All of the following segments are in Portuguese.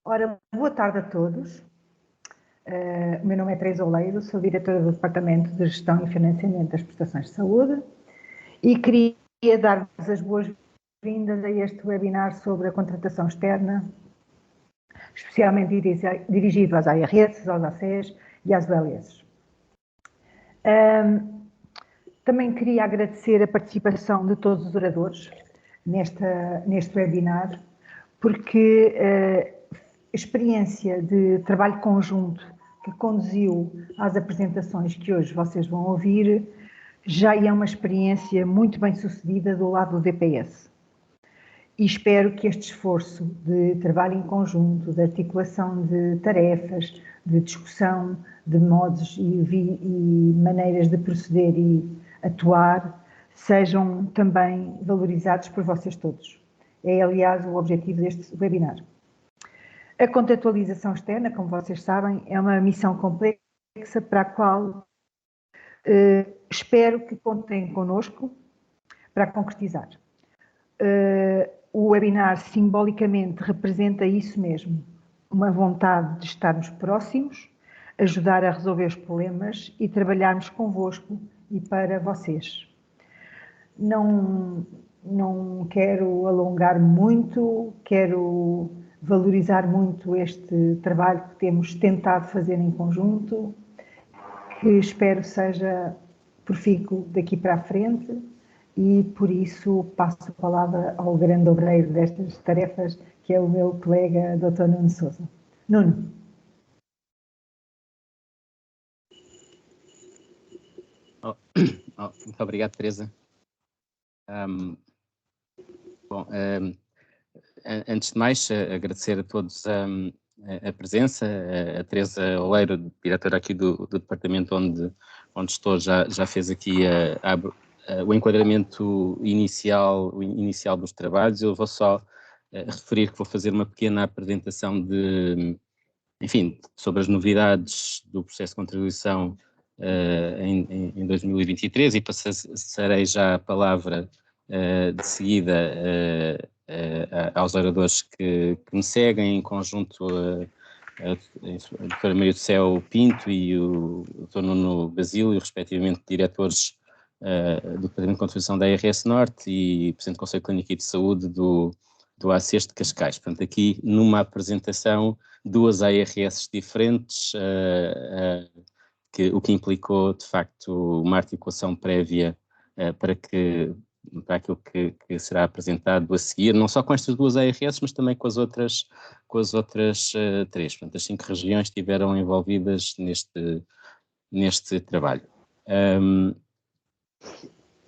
Ora, boa tarde a todos. O meu nome é Teresa Oleiro, sou diretora do Departamento de Gestão e Financiamento das Prestações de Saúde e queria dar-vos as boas-vindas a este webinar sobre a contratação externa, especialmente dirigido às ARS, aos ACs e às ULS. Também queria agradecer a participação de todos os oradores neste webinar, porque a experiência de trabalho conjunto que conduziu às apresentações que hoje vocês vão ouvir já é uma experiência muito bem sucedida do lado do DPS. E espero que este esforço de trabalho em conjunto, de articulação de tarefas, de discussão de modos e maneiras de proceder e atuar, sejam também valorizados por vocês todos. É, aliás, o objetivo deste webinar. A contratualização externa, como vocês sabem, é uma missão complexa para a qual espero que contem connosco para a concretizar. O webinar simbolicamente representa isso mesmo, uma vontade de estarmos próximos, ajudar a resolver os problemas e trabalharmos convosco e para vocês. Não quero alongar muito, quero valorizar muito este trabalho que temos tentado fazer em conjunto, que espero seja profícuo daqui para a frente e, por isso, passo a palavra ao grande obreiro destas tarefas, que é o meu colega Dr. Nuno Sousa. Nuno. Muito obrigado, Teresa. Antes de mais, agradecer a todos a presença. A Teresa Oleiro, diretora aqui do departamento onde estou, já fez aqui o enquadramento inicial dos trabalhos. Eu vou só referir que vou fazer uma pequena apresentação sobre as novidades do processo de contratualização em 2023 e passarei já a palavra de seguida aos oradores que me seguem, em conjunto a doutora Maria do Céu Pinto e o Dr. Nuno Basílio, respectivamente diretores do Departamento de Contratação da ARS Norte e Presidente do Conselho Clínico e de Saúde do ACES de Cascais. Portanto, aqui numa apresentação, duas ARS diferentes, o que implicou, de facto, uma articulação prévia para aquilo que será apresentado a seguir, não só com estas duas ARS, mas também com as outras três. Portanto, as 5 regiões estiveram envolvidas neste trabalho.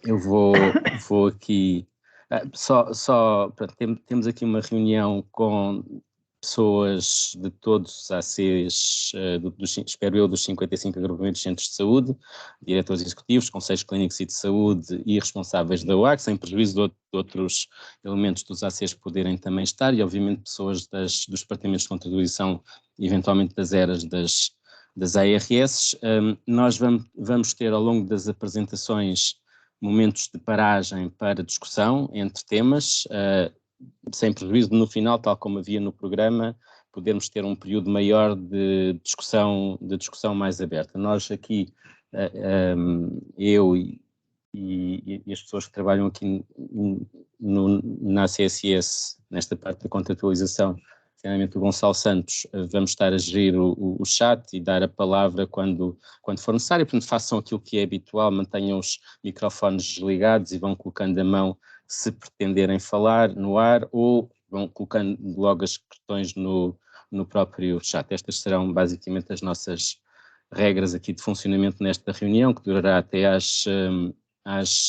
Eu vou aqui... temos aqui uma reunião com pessoas de todos os ACs, espero eu, dos 55 agrupamentos de centros de saúde, diretores executivos, conselhos clínicos e de saúde e responsáveis da UAC, sem prejuízo de outros elementos dos ACs poderem também estar, e obviamente pessoas dos departamentos de contratualização, eventualmente das eras das ARS. Nós vamos ter ao longo das apresentações momentos de paragem para discussão entre temas, sem prejuízo de, no final, tal como havia no programa, podermos ter um período maior de discussão mais aberta. Nós aqui, eu e as pessoas que trabalham aqui na CSS, nesta parte da contratualização, finalmente o Gonçalo Santos, vamos estar a gerir o chat e dar a palavra quando for necessário. Portanto, façam aquilo que é habitual, mantenham os microfones desligados e vão colocando a mão se pretenderem falar no ar, ou vão colocando logo as questões no próprio chat. Estas serão basicamente as nossas regras aqui de funcionamento nesta reunião, que durará até às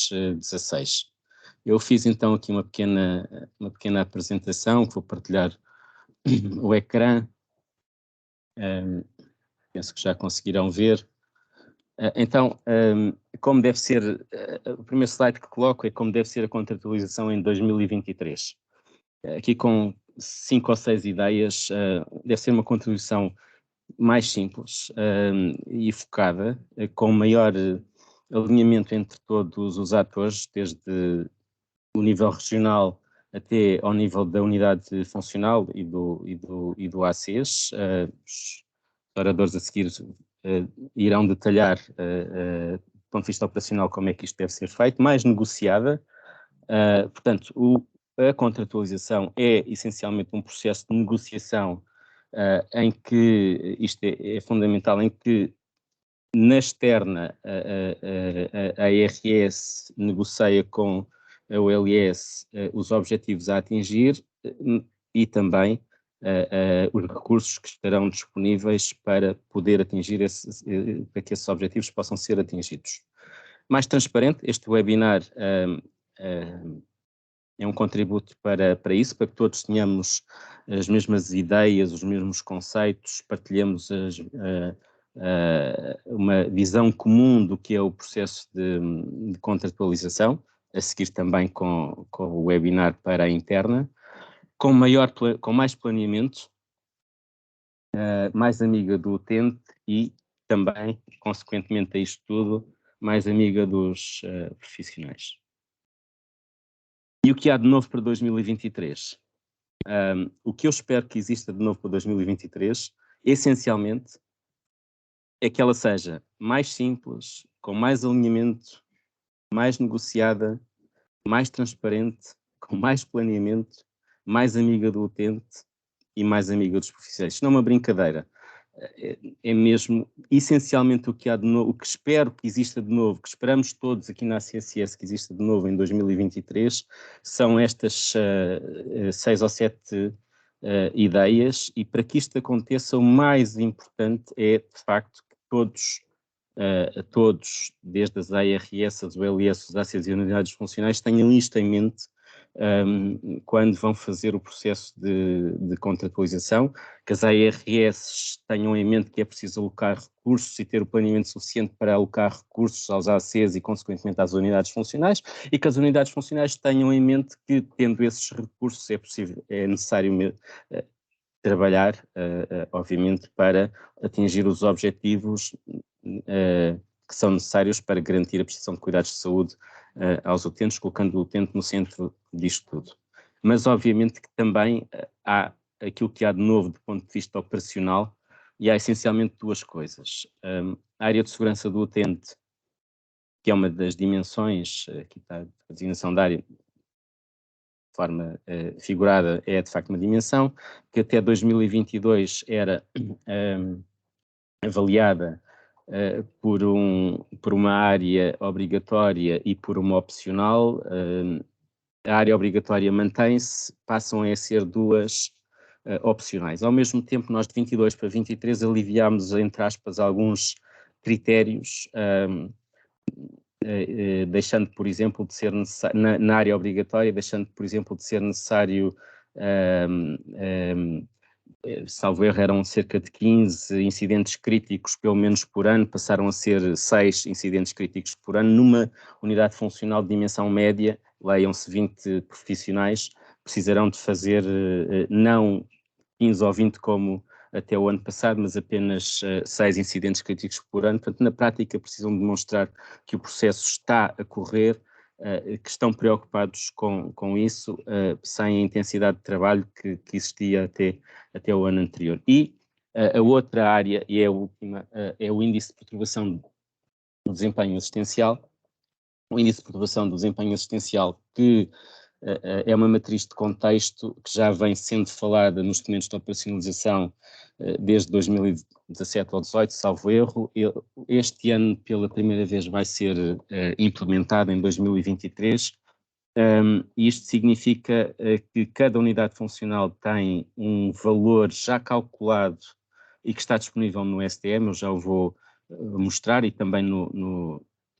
16. Eu fiz então aqui uma pequena apresentação, que vou partilhar o ecrã, penso que já conseguirão ver. Então, como deve ser, o primeiro slide que coloco é como deve ser a contratualização em 2023. Aqui com 5 ou 6 ideias, deve ser uma contratualização mais simples e focada, com maior alinhamento entre todos os atores, desde o nível regional até ao nível da unidade funcional e do ACES. Os oradores a seguir irão detalhar, do ponto de vista operacional, como é que isto deve ser feito, mais negociada. Portanto, a contratualização é essencialmente um processo de negociação em que, isto é fundamental, em que na externa a IRS negocia com a OLS os objetivos a atingir e também os recursos que estarão disponíveis para poder atingir para que esses objetivos possam ser atingidos. Mais transparente, este webinar é um contributo para isso, para que todos tenhamos as mesmas ideias, os mesmos conceitos, partilhemos uma visão comum do que é o processo de contratualização, a seguir também com o webinar para a interna, com mais planeamento, mais amiga do utente e também, consequentemente a isto tudo, mais amiga dos profissionais. E o que há de novo para 2023? O que eu espero que exista de novo para 2023, essencialmente, é que ela seja mais simples, com mais alinhamento, mais negociada, mais transparente, com mais planeamento, mais amiga do utente e mais amiga dos profissionais. Isto não é uma brincadeira. É mesmo essencialmente o que há de novo, o que espero que exista de novo, que esperamos todos aqui na ACSS que exista de novo em 2023, são estas 6 ou 7 ideias, e para que isto aconteça o mais importante é de facto que todos, desde as ARS, as OLS, os ACs e unidades funcionais, tenham isto em mente quando vão fazer o processo de contratualização, que as ARS tenham em mente que é preciso alocar recursos e ter o planeamento suficiente para alocar recursos aos ACs e, consequentemente, às unidades funcionais, e que as unidades funcionais tenham em mente que, tendo esses recursos, é necessário trabalhar, obviamente, para atingir os objetivos que são necessários para garantir a prestação de cuidados de saúde aos utentes, colocando o utente no centro disto tudo. Mas, obviamente, que também há aquilo que há de novo do ponto de vista operacional, e há essencialmente duas coisas. A área de segurança do utente, que é uma das dimensões, aqui está a designação da área, de forma figurada, é de facto uma dimensão, que até 2022 era avaliada por uma área obrigatória e por uma opcional. A área obrigatória mantém-se, passam a ser duas opcionais. Ao mesmo tempo, nós de 22 para 23 aliviámos, entre aspas, alguns critérios, deixando, por exemplo, de ser necessário, na área obrigatória, deixando, por exemplo, de ser necessário, salvo erro, eram cerca de 15 incidentes críticos, pelo menos por ano, passaram a ser 6 incidentes críticos por ano. Numa unidade funcional de dimensão média, leiam-se 20 profissionais, precisarão de fazer não 15 ou 20 como até o ano passado, mas apenas 6 incidentes críticos por ano. Portanto, na prática, precisam demonstrar que o processo está a correr, que estão preocupados com isso, sem a intensidade de trabalho que existia até o ano anterior. E a outra área, e é a última, é o índice de perturbação do desempenho assistencial. O índice de perturbação do desempenho assistencial, que é uma matriz de contexto que já vem sendo falada nos documentos de operacionalização desde 2017 ou 2018, salvo erro. Este ano, pela primeira vez, vai ser implementado em 2023. Isto significa que cada unidade funcional tem um valor já calculado e que está disponível no STM, eu já o vou mostrar, e também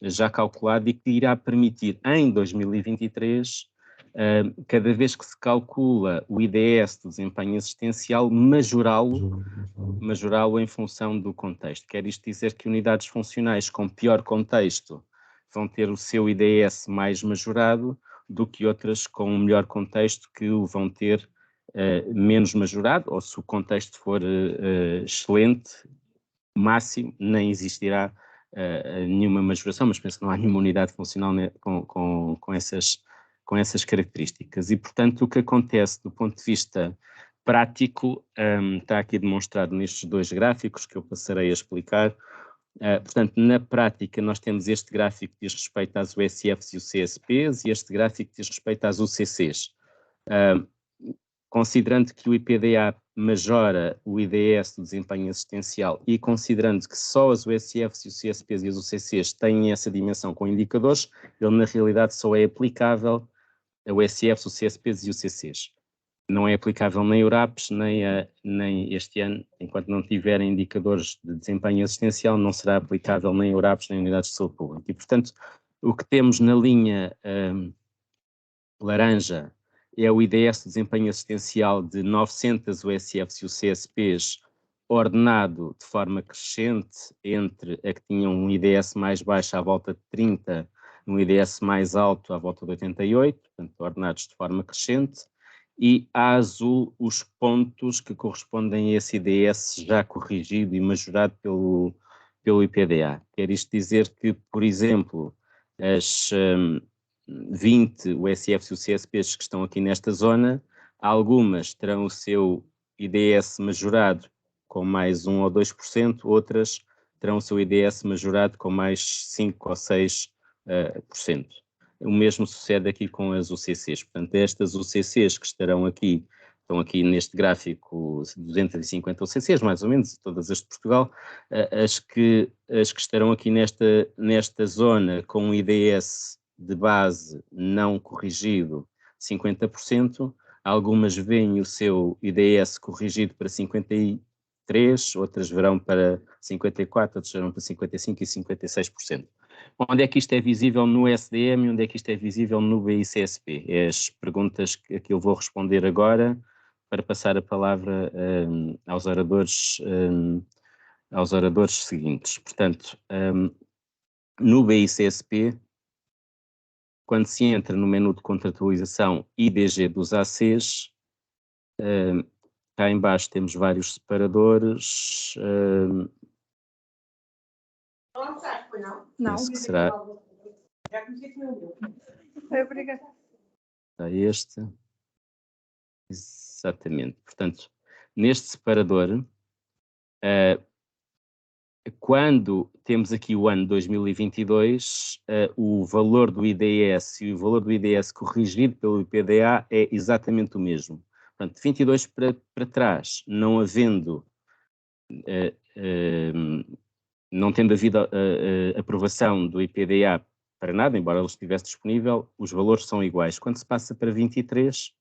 já calculado, e que irá permitir em 2023, cada vez que se calcula o IDS do desempenho assistencial, majorá-lo em função do contexto. Quer isto dizer que unidades funcionais com pior contexto vão ter o seu IDS mais majorado do que outras com um melhor contexto, que o vão ter menos majorado, ou se o contexto for excelente, máximo, nem existirá nenhuma majoração, mas penso que não há nenhuma unidade funcional, né, com essas com essas características. E, portanto, o que acontece do ponto de vista prático está aqui demonstrado nestes dois gráficos que eu passarei a explicar. Portanto, na prática, nós temos este gráfico que diz respeito às USFs e os CSPs e este gráfico que diz respeito às UCCs. Considerando que o IPDA majora o IDS do desempenho assistencial e considerando que só as USFs, os CSPs e as UCCs têm essa dimensão com indicadores, ele na realidade só é aplicável a USFs, os CSPs e os UCCs. Não é aplicável nem URAPs, nem este ano, enquanto não tiverem indicadores de desempenho assistencial, não será aplicável nem URAPs, nem unidades de saúde pública. E, portanto, o que temos na linha laranja é o IDS de desempenho assistencial de 900 USFs e CSPs ordenado de forma crescente entre a que tinham um IDS mais baixo à volta de 30, um IDS mais alto à volta de 88, portanto ordenados de forma crescente, e a azul os pontos que correspondem a esse IDS já corrigido e majorado pelo IPDA. Quer isto dizer que, por exemplo, as 20 USFs e os CSPs que estão aqui nesta zona, algumas terão o seu IDS majorado com mais 1 ou 2%, outras terão o seu IDS majorado com mais 5 ou 6%. O mesmo sucede aqui com as UCCs. Portanto, estas UCCs que estão aqui neste gráfico, 250 UCCs, mais ou menos, todas as de Portugal, as que estarão aqui nesta zona com um IDS de base não corrigido 50%, algumas veem o seu IDS corrigido para 53%, outras verão para 54%, outras verão para 55% e 56%. Onde é que isto é visível no SDM e onde é que isto é visível no BICSP? É as perguntas que eu vou responder agora para passar a palavra aos oradores seguintes. Portanto, no BICSP, quando se entra no menu de contratualização IDG dos ACs, cá em baixo temos vários separadores. Não. Penso que será. Já conheci o meu. Obrigada. Está este. Exatamente. Portanto, neste separador, quando temos aqui o ano 2022, o valor do IDS e o valor do IDS corrigido pelo IPDA é exatamente o mesmo. Portanto, 22 para trás, não tendo havido aprovação do IPDA para nada, embora ele estivesse disponível, os valores são iguais. Quando se passa para 23,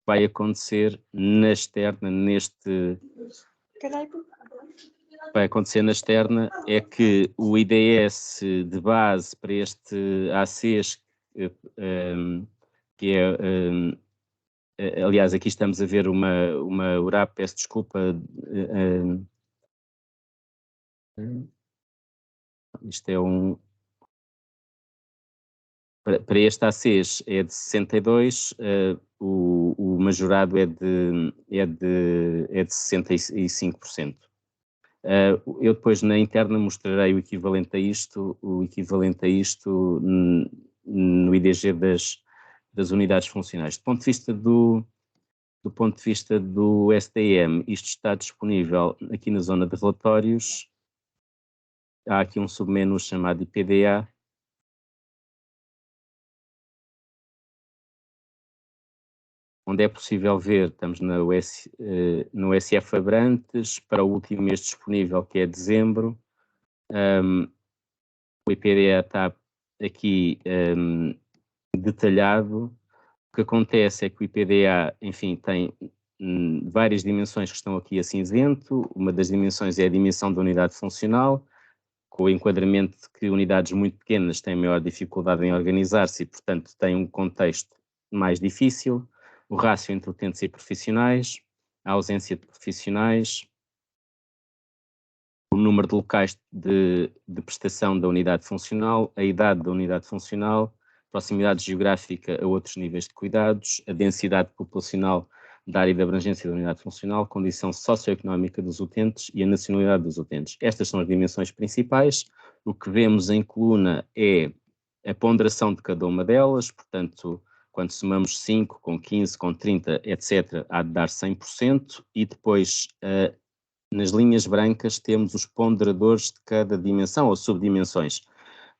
vai acontecer na externa, vai acontecer na externa é que o IDS de base para este ACs, que é, aliás, aqui estamos a ver uma URAP, peço desculpa, isto é para este ACs é de 62, o majorado é de 65%. Eu depois na interna mostrarei o equivalente a isto no IDG das unidades funcionais. Do ponto de vista do SDM, isto está disponível aqui na zona de relatórios. Há aqui um submenu chamado IPDA. Onde é possível ver, estamos no SF Abrantes, para o último mês disponível, que é dezembro. O IPDA está aqui detalhado. O que acontece é que o IPDA, enfim, tem várias dimensões que estão aqui a cinzento. Uma das dimensões é a dimensão da unidade funcional, com o enquadramento de que unidades muito pequenas têm maior dificuldade em organizar-se e, portanto, têm um contexto mais difícil. O rácio entre utentes e profissionais, a ausência de profissionais, o número de locais de prestação da unidade funcional, a idade da unidade funcional, proximidade geográfica a outros níveis de cuidados, a densidade populacional da área de abrangência da unidade funcional, condição socioeconómica dos utentes e a nacionalidade dos utentes. Estas são as dimensões principais. O que vemos em coluna é a ponderação de cada uma delas, portanto, quando somamos 5 com 15, com 30, etc., há de dar 100%, e depois, nas linhas brancas, temos os ponderadores de cada dimensão ou subdimensões.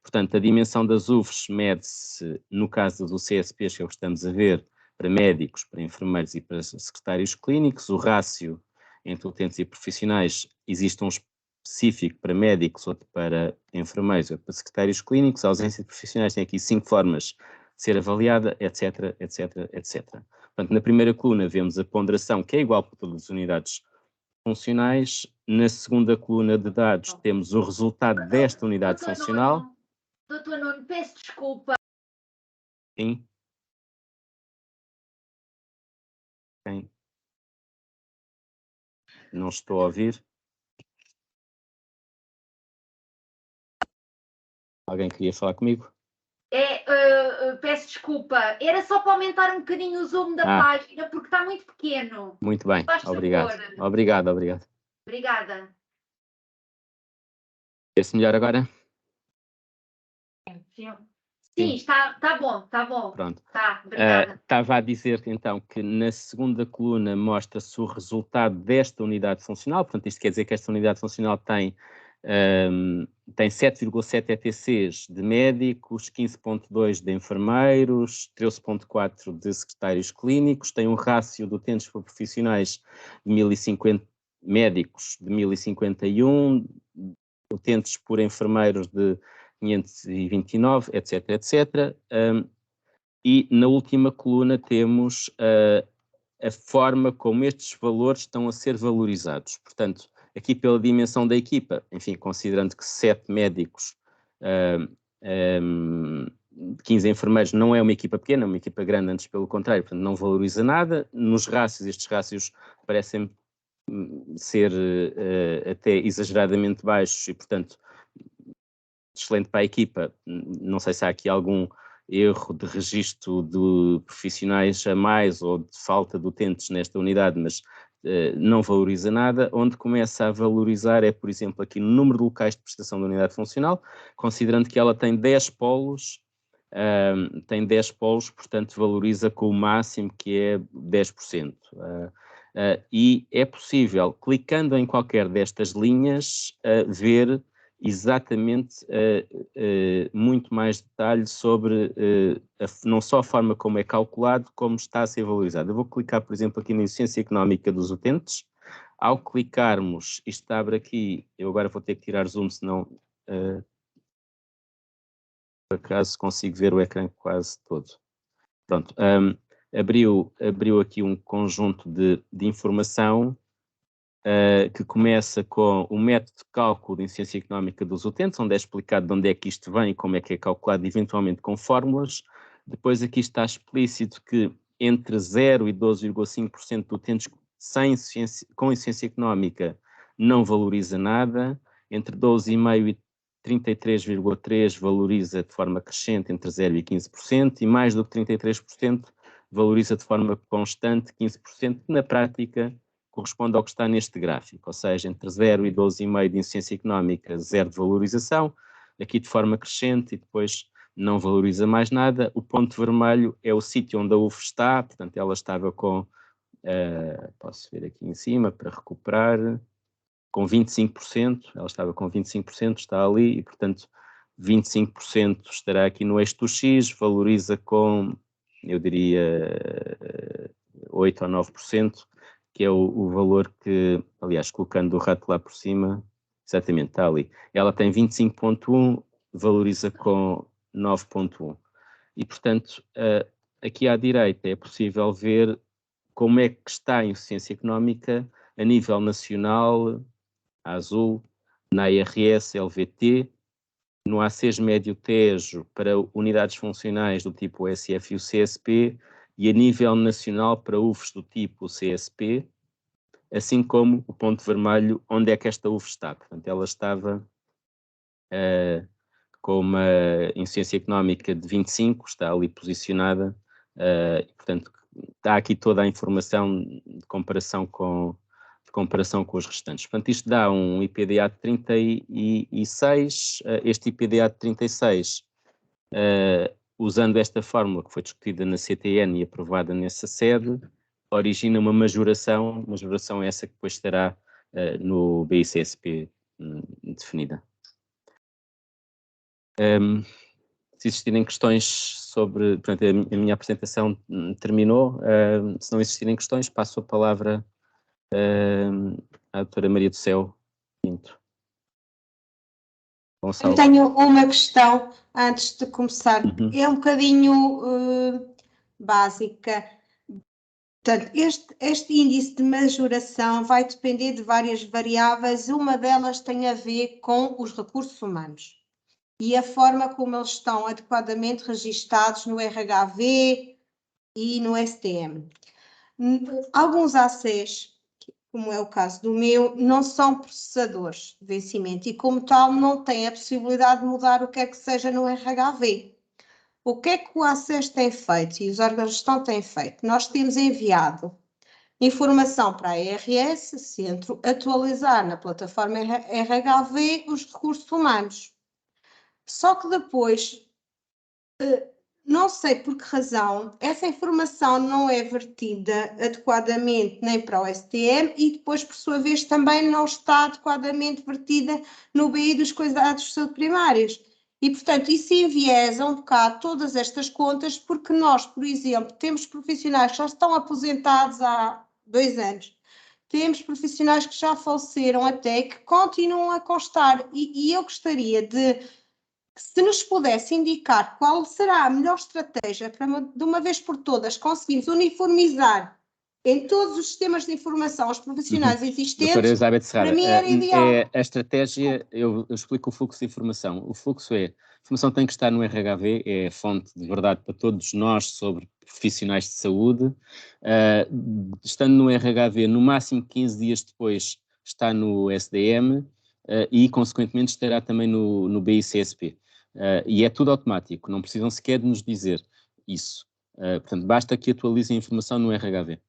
Portanto, a dimensão das UFs mede-se, no caso do CSPs, que é o que estamos a ver, para médicos, para enfermeiros e para secretários clínicos. O rácio entre utentes e profissionais, existe um específico para médicos, outro para enfermeiros, outro para secretários clínicos. A ausência de profissionais tem aqui 5 formas de ser avaliada, etc, etc, etc. Portanto, na primeira coluna vemos a ponderação, que é igual para todas as unidades funcionais. Na segunda coluna de dados temos o resultado desta unidade funcional. Doutor Nuno, peço desculpa. Sim. Sim. Não estou a ouvir. Alguém queria falar comigo? Peço desculpa. Era só para aumentar um bocadinho o zoom da página, porque está muito pequeno. Muito bem, obrigado. Obrigado. Obrigada. Vê-se melhor agora? Sim, está bom. Pronto. Tá, obrigada. Estava a dizer, então, que na segunda coluna mostra-se o resultado desta unidade funcional. Portanto, isto quer dizer que esta unidade funcional tem 7,7 ETCs de médicos, 15,2 de enfermeiros, 13,4 de secretários clínicos, tem um rácio de utentes por profissionais de 1050 médicos de 1051, utentes por enfermeiros de 529, etc, etc. E na última coluna temos a forma como estes valores estão a ser valorizados. Portanto, aqui pela dimensão da equipa, enfim, considerando que 7 médicos, 15 enfermeiros não é uma equipa pequena, é uma equipa grande, antes pelo contrário, portanto não valoriza nada. Nos rácios, estes rácios parecem ser até exageradamente baixos e, portanto, excelente para a equipa. Não sei se há aqui algum erro de registro de profissionais a mais ou de falta de utentes nesta unidade, mas não valoriza nada. Onde começa a valorizar é, por exemplo, aqui no número de locais de prestação da unidade funcional, considerando que ela tem 10 polos, portanto valoriza com o máximo que é 10%. E é possível, clicando em qualquer destas linhas, ver exatamente muito mais detalhe sobre não só a forma como é calculado, como está a ser valorizado. Eu vou clicar, por exemplo, aqui na eficiência económica dos utentes. Ao clicarmos, isto abre aqui, eu agora vou ter que tirar zoom, senão por acaso consigo ver o ecrã quase todo. Pronto, abriu aqui um conjunto de informação que começa com o método de cálculo de eficiência económica dos utentes, onde é explicado de onde é que isto vem e como é que é calculado, eventualmente com fórmulas. Depois aqui está explícito que entre 0 e 12,5% de utentes com eficiência económica não valoriza nada, entre 12,5% e 33,3% valoriza de forma crescente entre 0 e 15%, e mais do que 33% valoriza de forma constante 15%, que na prática corresponde ao que está neste gráfico, ou seja, entre 0 e 12,5% de eficiência económica, 0 de valorização, aqui de forma crescente, e depois não valoriza mais nada. O ponto vermelho é o sítio onde a UF está, portanto ela estava com, posso ver aqui em cima para recuperar, com 25%, ela estava com 25%, está ali, e portanto 25% estará aqui no eixo do X, valoriza com, eu diria, 8 ou 9%, que é o valor que, aliás, colocando o rato lá por cima, exatamente, está ali. Ela tem 25,1, valoriza com 9,1. E, portanto, aqui à direita é possível ver como é que está a eficiência económica a nível nacional, a azul, na IRS, LVT, no ACES Médio Tejo para unidades funcionais do tipo SF e o CSP, e a nível nacional para UFs do tipo CSP, assim como o ponto vermelho, onde é que esta UF está. Portanto, ela estava com uma eficiência económica de 25, está ali posicionada, e, portanto, está aqui toda a informação de comparação com os restantes. Portanto, isto dá um IPDA de 36, este IPDA de 36 usando esta fórmula que foi discutida na CTN e aprovada nessa sede, origina uma majoração essa que depois estará no BICSP definida. Se existirem questões sobre... Portanto, a minha apresentação terminou. Se não existirem questões, passo a palavra à doutora Maria do Céu Pinto. Eu tenho uma questão antes de começar. É um bocadinho básica. Portanto, este índice de majoração vai depender de várias variáveis. Uma delas tem a ver com os recursos humanos e a forma como eles estão adequadamente registados no RHV e no STM. Alguns ACs, como é o caso do meu, não são processadores de vencimento e, como tal, não têm a possibilidade de mudar o que é que seja no RHV. O que é que o ACES tem feito e os órgãos de gestão têm feito? Nós temos enviado informação para a IRS, Centro, atualizar na plataforma RHV os recursos humanos. Só que depois, não sei por que razão, essa informação não é vertida adequadamente nem para o STM e depois, por sua vez, também não está adequadamente vertida no BI dos cuidados de saúde primários. E, portanto, isso enviesa um bocado todas estas contas, porque nós, por exemplo, temos profissionais que já estão aposentados há 2 anos, temos profissionais que já faleceram até, que continuam a constar, e eu gostaria de, se nos pudesse indicar qual será a melhor estratégia para, de uma vez por todas, conseguirmos uniformizar em todos os sistemas de informação os profissionais existentes, para mim era ideal. A estratégia, eu explico o fluxo de informação. O fluxo a informação tem que estar no RHV, é a fonte de verdade para todos nós sobre profissionais de saúde. Estando no RHV, no máximo 15 dias depois está no SDM e, consequentemente, estará também no BICSP. E é tudo automático, não precisam sequer de nos dizer isso. Portanto, basta que atualizem a informação no RHV.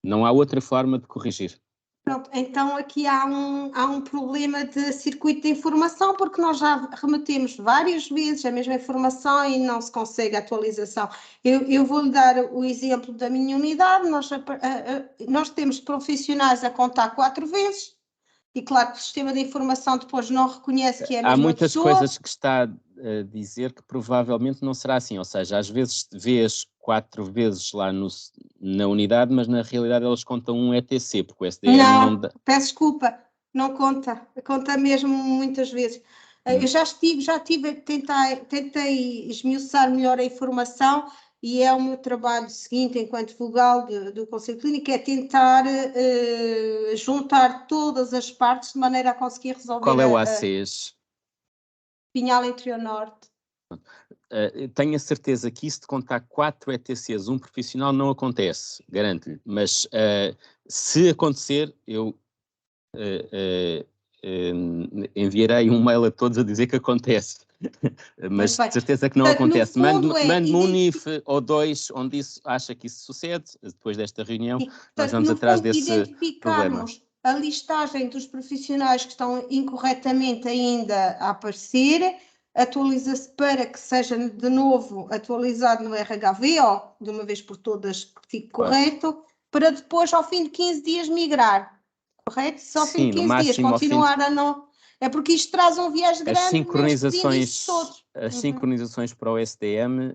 Não há outra forma de corrigir. Pronto, então aqui há um problema de circuito de informação, porque nós já remetemos várias vezes a mesma informação e não se consegue a atualização. Eu vou-lhe dar o exemplo da minha unidade. Nós temos profissionais a contar 4 vezes e, claro, que o sistema de informação depois não reconhece que é a mesma pessoa. Há muitas coisas que está a dizer que provavelmente não será assim, ou seja, às vezes vês 4 vezes lá na unidade, mas na realidade eles contam um ETC, porque o SDM não dá... Peço desculpa, não conta mesmo muitas vezes. Eu já tentei esmiuçar melhor a informação e é o meu trabalho seguinte enquanto vogal do Conselho Clínico, é tentar juntar todas as partes de maneira a conseguir resolver. Qual é o ACES? Pinhal Interior Norte. Tenho a certeza que isso de contar 4 ETCs, um profissional, não acontece, garanto-lhe. Mas se acontecer, eu enviarei um mail a todos a dizer que acontece. Mas de certeza que não acontece. Mande-me um NIF ou 2 onde acha que isso sucede. Depois desta reunião, nós vamos atrás desse problema. A listagem dos profissionais que estão incorretamente ainda a aparecer, atualiza-se para que seja de novo atualizado no RHV, ou de uma vez por todas que fique correto, para depois, ao fim de 15 dias, migrar. Correto? Se ao fim de 15 dias continuar a não... É porque isto traz um viés grande. As sincronizações para o SDM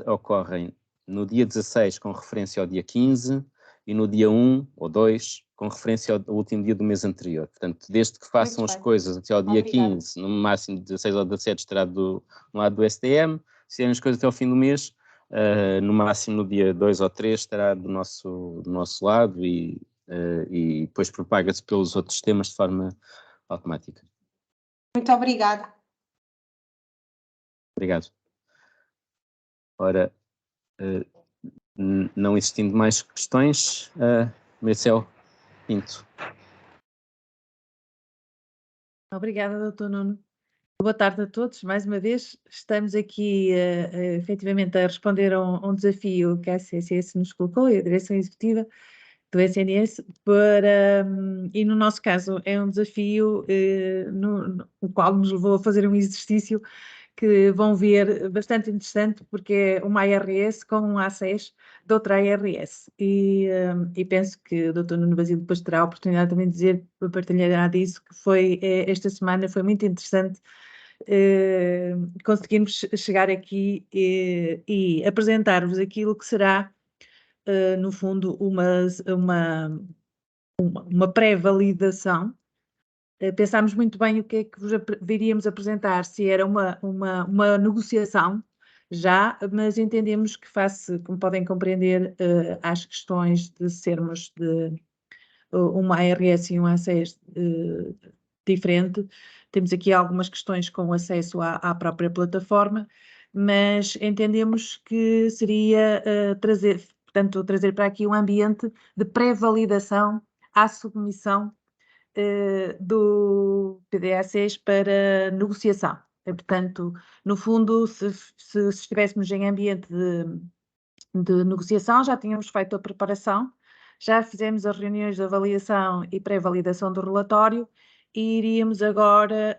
ocorrem no dia 16 com referência ao dia 15 e no dia 1 ou 2 com referência ao último dia do mês anterior. Portanto, desde que façam as coisas até ao dia 15, no máximo 16 ou 17 estará no lado do SDM, se fizerem as coisas até ao fim do mês, no máximo no dia 2 ou 3 estará do nosso lado e depois propaga-se pelos outros sistemas de forma automática. Muito obrigada. Obrigado. Ora, não existindo mais questões, Marcelo Pinto. Obrigada, Dr. Nuno. Boa tarde a todos. Mais uma vez, estamos aqui efetivamente a responder a um desafio que a CCS nos colocou e a Direção Executiva do SNS, e no nosso caso é um desafio o qual nos levou a fazer um exercício que vão ver bastante interessante, porque é uma ARS com um ACES de outra ARS. E penso que o Dr. Nuno Basílio depois terá a oportunidade também de dizer, partilhará disso, que foi, esta semana foi muito interessante conseguirmos chegar aqui e apresentar-vos aquilo que será, no fundo, uma pré-validação. Pensámos muito bem o que é que vos viríamos apresentar, se era uma negociação já, mas entendemos que face, como podem compreender, às questões de sermos de uma ARS e um ACES diferente, temos aqui algumas questões com acesso à própria plataforma, mas entendemos que seria trazer para aqui um ambiente de pré-validação à submissão do PDACs para negociação. Portanto, no fundo, se estivéssemos em ambiente de negociação, já tínhamos feito a preparação, já fizemos as reuniões de avaliação e pré-validação do relatório e iríamos agora,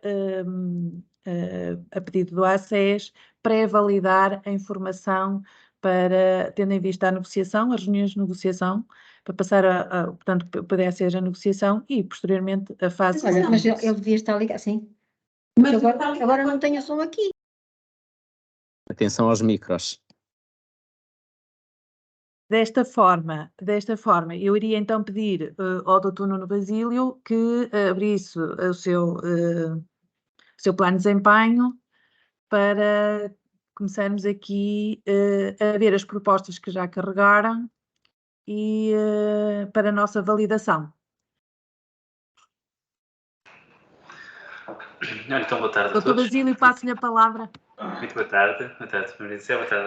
a pedido do ACES, pré-validar a informação para, tendo em vista a negociação, as reuniões de negociação, para passar portanto, poder ser a negociação e, posteriormente, a fase... Olha, mas ele devia estar ligado, sim. Mas agora não tenho som aqui. Atenção aos micros. Desta forma, eu iria então pedir ao Dr. Nuno Basílio que abrisse o seu plano de desempenho para começarmos aqui a ver as propostas que já carregaram e para a nossa validação. Então, boa tarde a todos. Dr. Basílio, passo-lhe a palavra. Muito boa tarde, boa tarde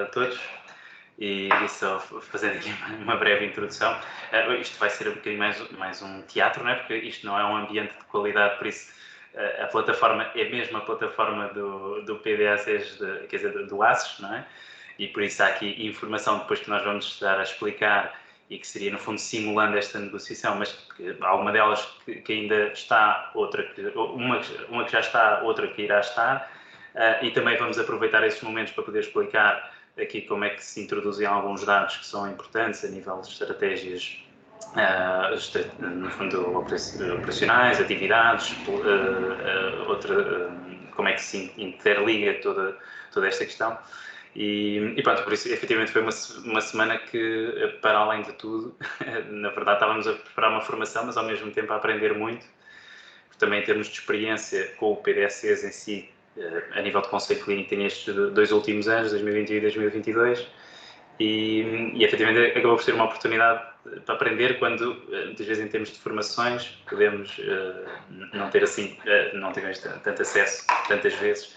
a todos. E só fazendo aqui uma breve introdução, isto vai ser um bocadinho mais um teatro, não é? Porque isto não é um ambiente de qualidade, por isso a plataforma é mesmo a plataforma do PDACs, quer dizer, do ACES, não é? E por isso há aqui informação depois que nós vamos estar a explicar e que seria, no fundo, simulando esta negociação, mas alguma delas que ainda está, uma que já está, outra que irá estar, e também vamos aproveitar esses momentos para poder explicar aqui como é que se introduzem alguns dados que são importantes a nível de estratégias, no fundo, operacionais, atividades, como é que se interliga toda esta questão. E pronto, por isso, efetivamente, foi uma semana que, para além de tudo, na verdade, estávamos a preparar uma formação, mas ao mesmo tempo a aprender muito, porque também em termos de experiência com o PDACs em si, a nível de conceito clínico, tem estes 2 últimos anos, 2021 e 2022, e efetivamente acabou por ser uma oportunidade para aprender quando, muitas vezes, em termos de formações, podemos não ter assim, não temos tanto acesso tantas vezes.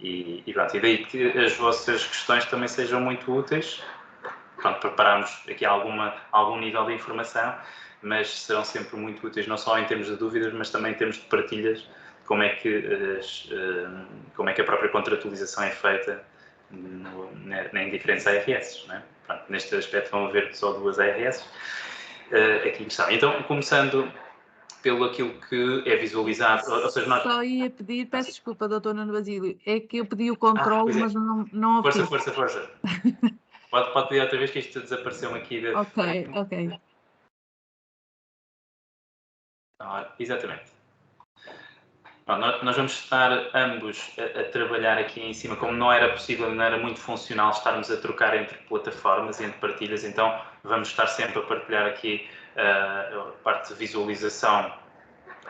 E pronto, e daí que as vossas questões também sejam muito úteis. Pronto, preparamos aqui algum nível de informação, mas serão sempre muito úteis, não só em termos de dúvidas, mas também em termos de partilhas, como é que a própria contratualização é feita em diferentes ARS, não é? Pronto, neste aspecto vão haver só 2 ARS aqui em questão. Então, começando pelo aquilo que é visualizado, ou seja, nós... Só ia pedir, peço desculpa, Dr. Nuno Basílio, é que eu pedi o controle, mas não Força. Pode pedir outra vez que isto desapareceu aqui. Ok. Exatamente. Bom, nós vamos estar ambos a trabalhar aqui em cima, como não era possível, não era muito funcional estarmos a trocar entre plataformas e entre partilhas, então vamos estar sempre a partilhar aqui a parte de visualização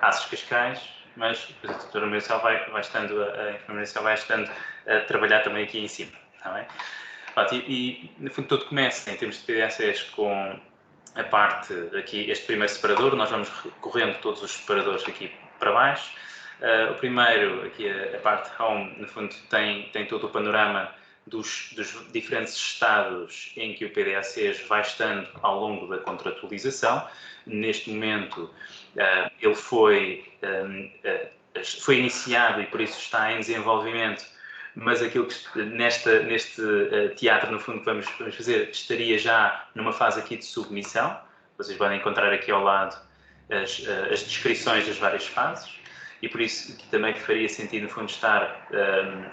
ACES Cascais, mas a doutora Maricel a enfermeira Maricel vai estando a trabalhar também aqui em cima, está bem? E no fundo tudo começa em termos de PDACs com a parte aqui, este primeiro separador, nós vamos recorrendo todos os separadores aqui para baixo. O primeiro, aqui a parte home, no fundo tem todo o panorama dos diferentes estados em que o PDACs vai estando ao longo da contratualização. Neste momento, ele foi iniciado e por isso está em desenvolvimento, mas aquilo que neste teatro, no fundo, que vamos fazer, estaria já numa fase aqui de submissão. Vocês podem encontrar aqui ao lado as descrições das várias fases. e por isso que também faria sentido, no fundo, estar,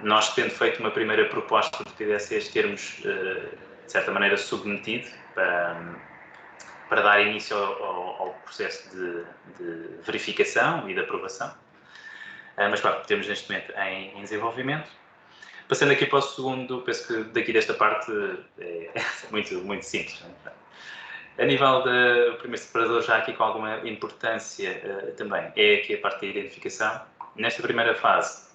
nós tendo feito uma primeira proposta do PDCs, termos, de certa maneira, submetido para dar início ao processo de verificação e de aprovação. Mas claro, temos neste momento em desenvolvimento. Passando aqui para o segundo, penso que daqui desta parte é muito, muito simples. A nível do primeiro separador, já aqui com alguma importância também, é aqui a parte da identificação. Nesta primeira fase,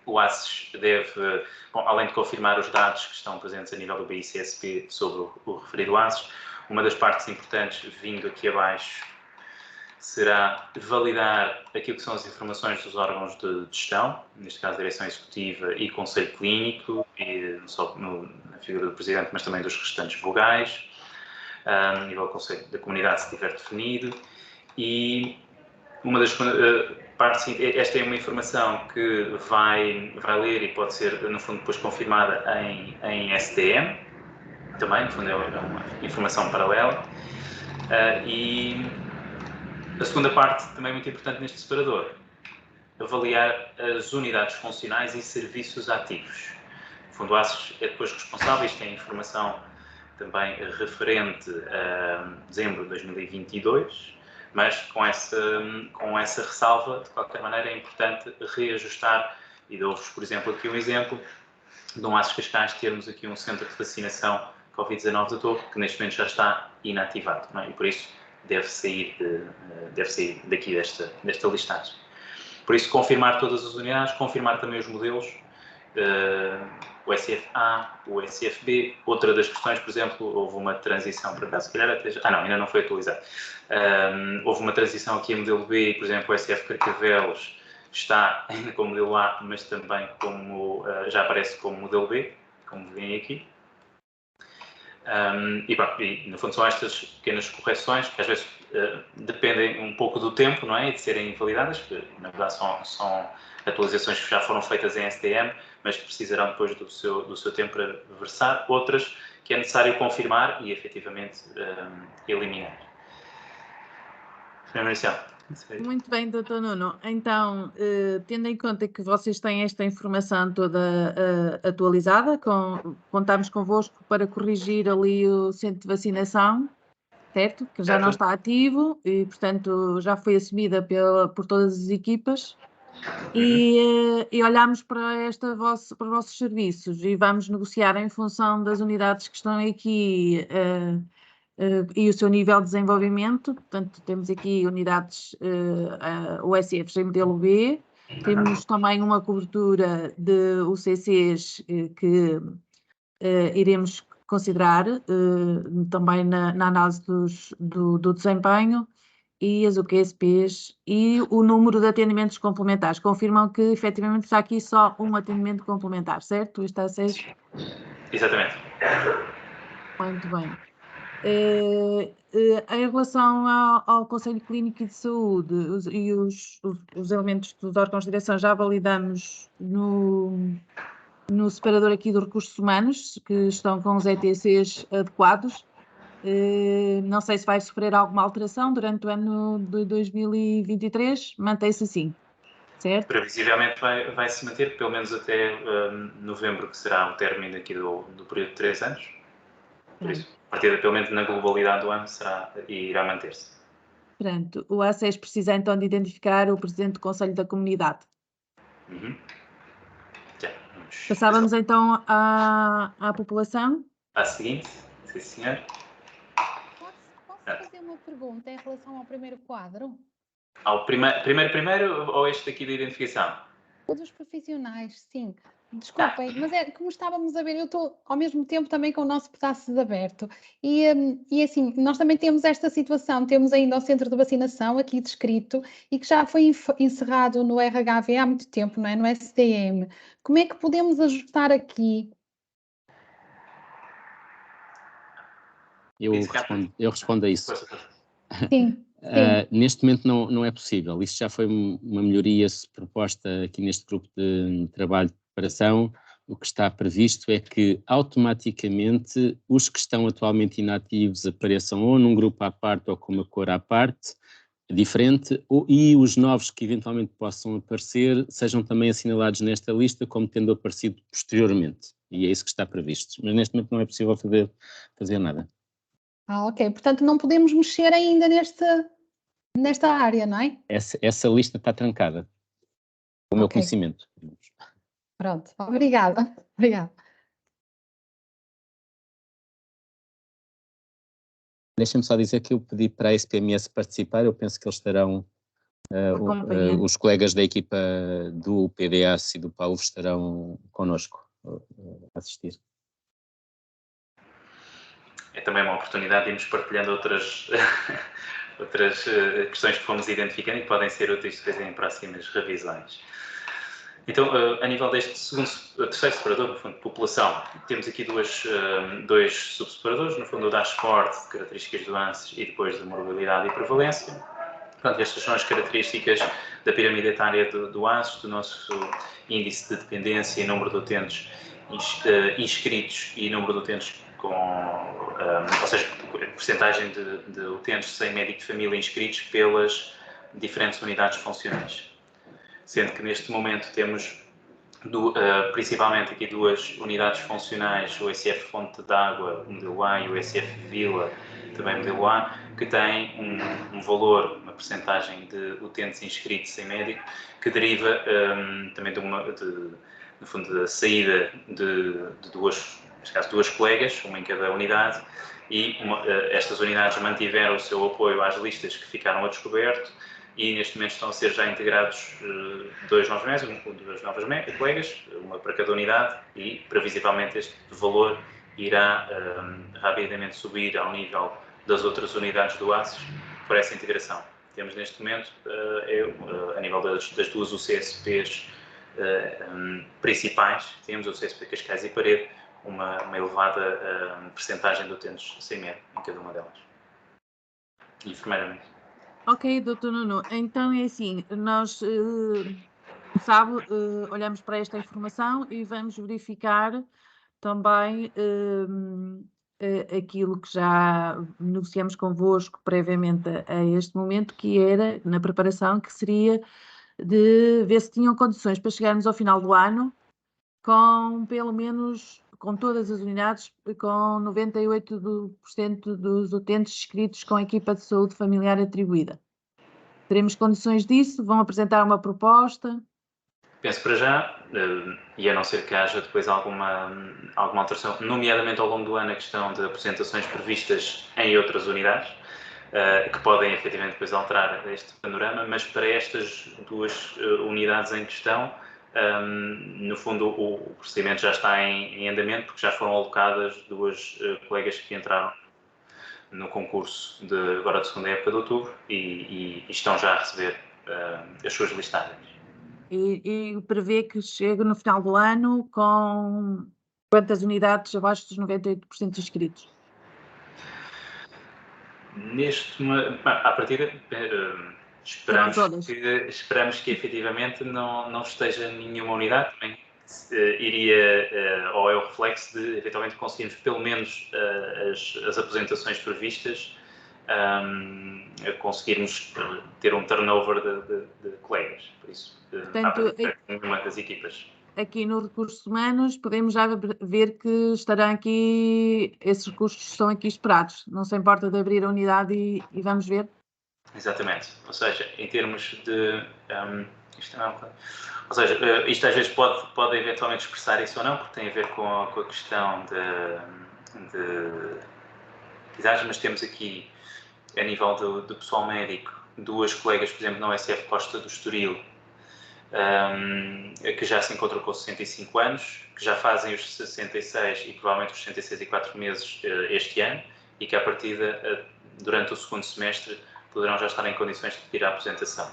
o ACES deve, bom, além de confirmar os dados que estão presentes a nível do BICSP sobre o referido ACES, uma das partes importantes, vindo aqui abaixo, será validar aquilo que são as informações dos órgãos de gestão, neste caso a Direção Executiva e Conselho Clínico, e não só na figura do Presidente, mas também dos restantes vogais, a nível do Conselho da Comunidade, se estiver definido. E uma das partes, esta é uma informação que vai ler e pode ser, no fundo, depois confirmada em STM, também, no fundo, é uma informação paralela. E a segunda parte, também muito importante neste separador, avaliar as unidades funcionais e serviços ativos. No fundo, o ACES é depois responsável, isto é informação também referente a dezembro de 2022, mas com essa ressalva, de qualquer maneira, é importante reajustar, e dou-vos, por exemplo, aqui um exemplo de um ACES Cascais, termos aqui um centro de vacinação Covid-19 da Torre, que neste momento já está inativado, não é? E por isso deve sair daqui desta listagem. Por isso, confirmar todas as unidades, confirmar também os modelos, o SF-A, o SF-B. Outra das questões, por exemplo, houve uma transição, por acaso, se calhar até já, não, ainda não foi atualizado. Houve uma transição aqui a modelo B, por exemplo, o SF Carcavelos está ainda como modelo A, mas também já aparece como modelo B, como veem aqui. E no fundo são estas pequenas correções que às vezes dependem um pouco do tempo, não é? E de serem validadas, que na verdade são atualizações que já foram feitas em STM, mas que precisarão depois do seu tempo para versar. Outras que é necessário confirmar e efetivamente eliminar. Senhora Maricial. Muito bem, Dr. Nuno. Então, tendo em conta que vocês têm esta informação toda atualizada, contamos convosco para corrigir ali o centro de vacinação, certo? Que já não está ativo e, portanto, já foi assumida por todas as equipas. E olhamos para os vossos serviços e vamos negociar em função das unidades que estão aqui e o seu nível de desenvolvimento. Portanto, temos aqui unidades USFs em modelo B, temos também uma cobertura de UCCs que iremos considerar também na análise do desempenho, e as UQSPs e o número de atendimentos complementares. Confirmam que efetivamente está aqui só um atendimento complementar, certo? Está a ser? Exatamente. Muito bem. Em relação ao Conselho Clínico e de Saúde e os elementos dos órgãos de direção, já validamos no separador aqui dos recursos humanos, que estão com os ETCs adequados. Não sei se vai sofrer alguma alteração durante o ano de 2023, mantém-se assim, certo? Previsivelmente vai se manter, pelo menos até novembro, que será o término aqui do período de 3 anos. Por isso, a partir pelo menos na globalidade do ano, irá manter-se. Portanto, o ACES precisa então de identificar o Presidente do Conselho da Comunidade. Uhum. Passávamos então à população. À seguinte, sim senhor. Posso fazer uma pergunta em relação ao primeiro quadro? Ao primeiro ou este aqui da identificação? O dos profissionais, sim. Desculpem, mas é como estávamos a ver, eu estou ao mesmo tempo também com o nosso pedaço aberto e assim, nós também temos esta situação, temos ainda o centro de vacinação aqui descrito e que já foi encerrado no RHV há muito tempo, não é? No STM. Como é que podemos ajustar aqui? Eu respondo a isso. Sim. Neste momento não é possível. Isto já foi uma melhoria proposta aqui neste grupo de trabalho de preparação. O que está previsto é que automaticamente os que estão atualmente inativos apareçam ou num grupo à parte ou com uma cor à parte, diferente, e os novos que eventualmente possam aparecer sejam também assinalados nesta lista como tendo aparecido posteriormente, e é isso que está previsto. Mas neste momento não é possível fazer nada. Ok. Portanto, não podemos mexer ainda nesta área, não é? Essa lista está trancada, com o meu conhecimento. Pronto, obrigada. Obrigada. Deixa-me só dizer que eu pedi para a SPMS participar, eu penso que eles estarão, os colegas da equipa do PDAS e do PAUV estarão connosco a assistir. É também uma oportunidade de irmos partilhando outras questões que fomos identificando e que podem ser úteis depois em próximas revisões. Então, a nível deste terceiro separador, no fundo, de população, temos aqui dois subseparadores, no fundo, o dashboard de características de doenças e depois de morbilidade e prevalência. Portanto, estas são as características da pirâmide etária do ANSES, do nosso índice de dependência e número de utentes inscritos e número de utentes ou seja, porcentagem de utentes sem médico de família inscritos pelas diferentes unidades funcionais. Sendo que neste momento temos principalmente aqui duas unidades funcionais, o SF Fonte d'Água, modelo A, e o SF Vila, também modelo A, que têm um valor, uma percentagem de utentes inscritos sem médico, que deriva também no fundo, da saída de neste caso, duas colegas, uma em cada unidade, e estas unidades mantiveram o seu apoio às listas que ficaram a descoberto, e neste momento estão a ser já integrados duas novas colegas, uma para cada unidade, e previsivelmente este valor irá rapidamente subir ao nível das outras unidades do ACES por essa integração. Temos neste momento, a nível das duas UCSPs principais, temos o CSP Cascais e Parede, uma elevada percentagem de utentes sem médico em cada uma delas. E enfermeiramente. Ok, doutor Nuno, então é assim, nós, sabe, olhamos para esta informação e vamos verificar também aquilo que já negociamos convosco previamente a este momento, que era, na preparação, que seria de ver se tinham condições para chegarmos ao final do ano com, pelo menos, com todas as unidades, com 98% dos utentes inscritos com a equipa de saúde familiar atribuída. Teremos condições disso? Vão apresentar uma proposta? Penso para já, e a não ser que haja depois alguma alteração, nomeadamente ao longo do ano, a questão de apresentações previstas em outras unidades, que podem efetivamente depois alterar este panorama, mas para estas duas unidades em questão, no fundo o procedimento já está em andamento, porque já foram alocadas duas colegas que entraram no concurso agora de segunda época de outubro e estão já a receber as suas listagens. E prevê que chegue no final do ano com quantas unidades abaixo dos 98% inscritos? À partida, esperamos que efetivamente não esteja nenhuma unidade, também iria, ou é o reflexo de eventualmente conseguirmos pelo menos as apresentações previstas, conseguirmos ter um turnover de colegas, por isso, portanto, nenhuma das equipas. Aqui nos recursos humanos podemos já ver que estarão aqui, esses recursos estão aqui esperados, não se importa de abrir a unidade e vamos ver? Exatamente, ou seja, em termos de... ou seja, isto às vezes pode eventualmente expressar isso ou não, porque tem a ver com a questão de idades, mas temos aqui, a nível do pessoal médico, duas colegas, por exemplo, na USF Costa do Estoril, que já se encontram com 65 anos, que já fazem os 66 e provavelmente os 66 e 4 meses este ano, e que à partida, durante o segundo semestre, poderão já estar em condições de pedir a aposentação.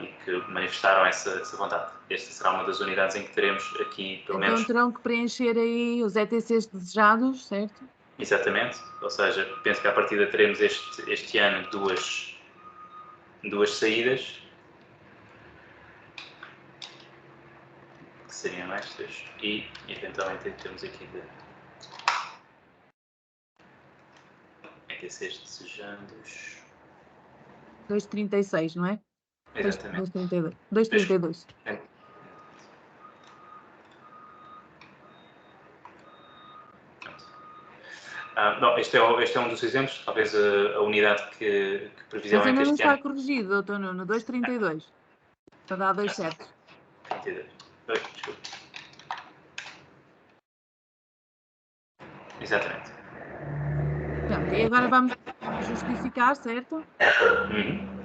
E que manifestaram essa vontade. Esta será uma das unidades em que teremos aqui, pelo menos... Então terão que preencher aí os ETCs desejados, certo? Exatamente, ou seja, penso que à partida teremos este ano duas saídas, que seriam estas, e eventualmente temos aqui ETCs desejandos. 2,36, não é? Exatamente. 2,32. Bom, este é um dos exemplos, talvez a unidade que Mas previsivelmente ainda não este está ano... corrigido, doutor Nuno, 2,32. Para dar 2,7. 32. Desculpa. Exatamente. Pronto, e agora vamos justificar, certo? Uhum.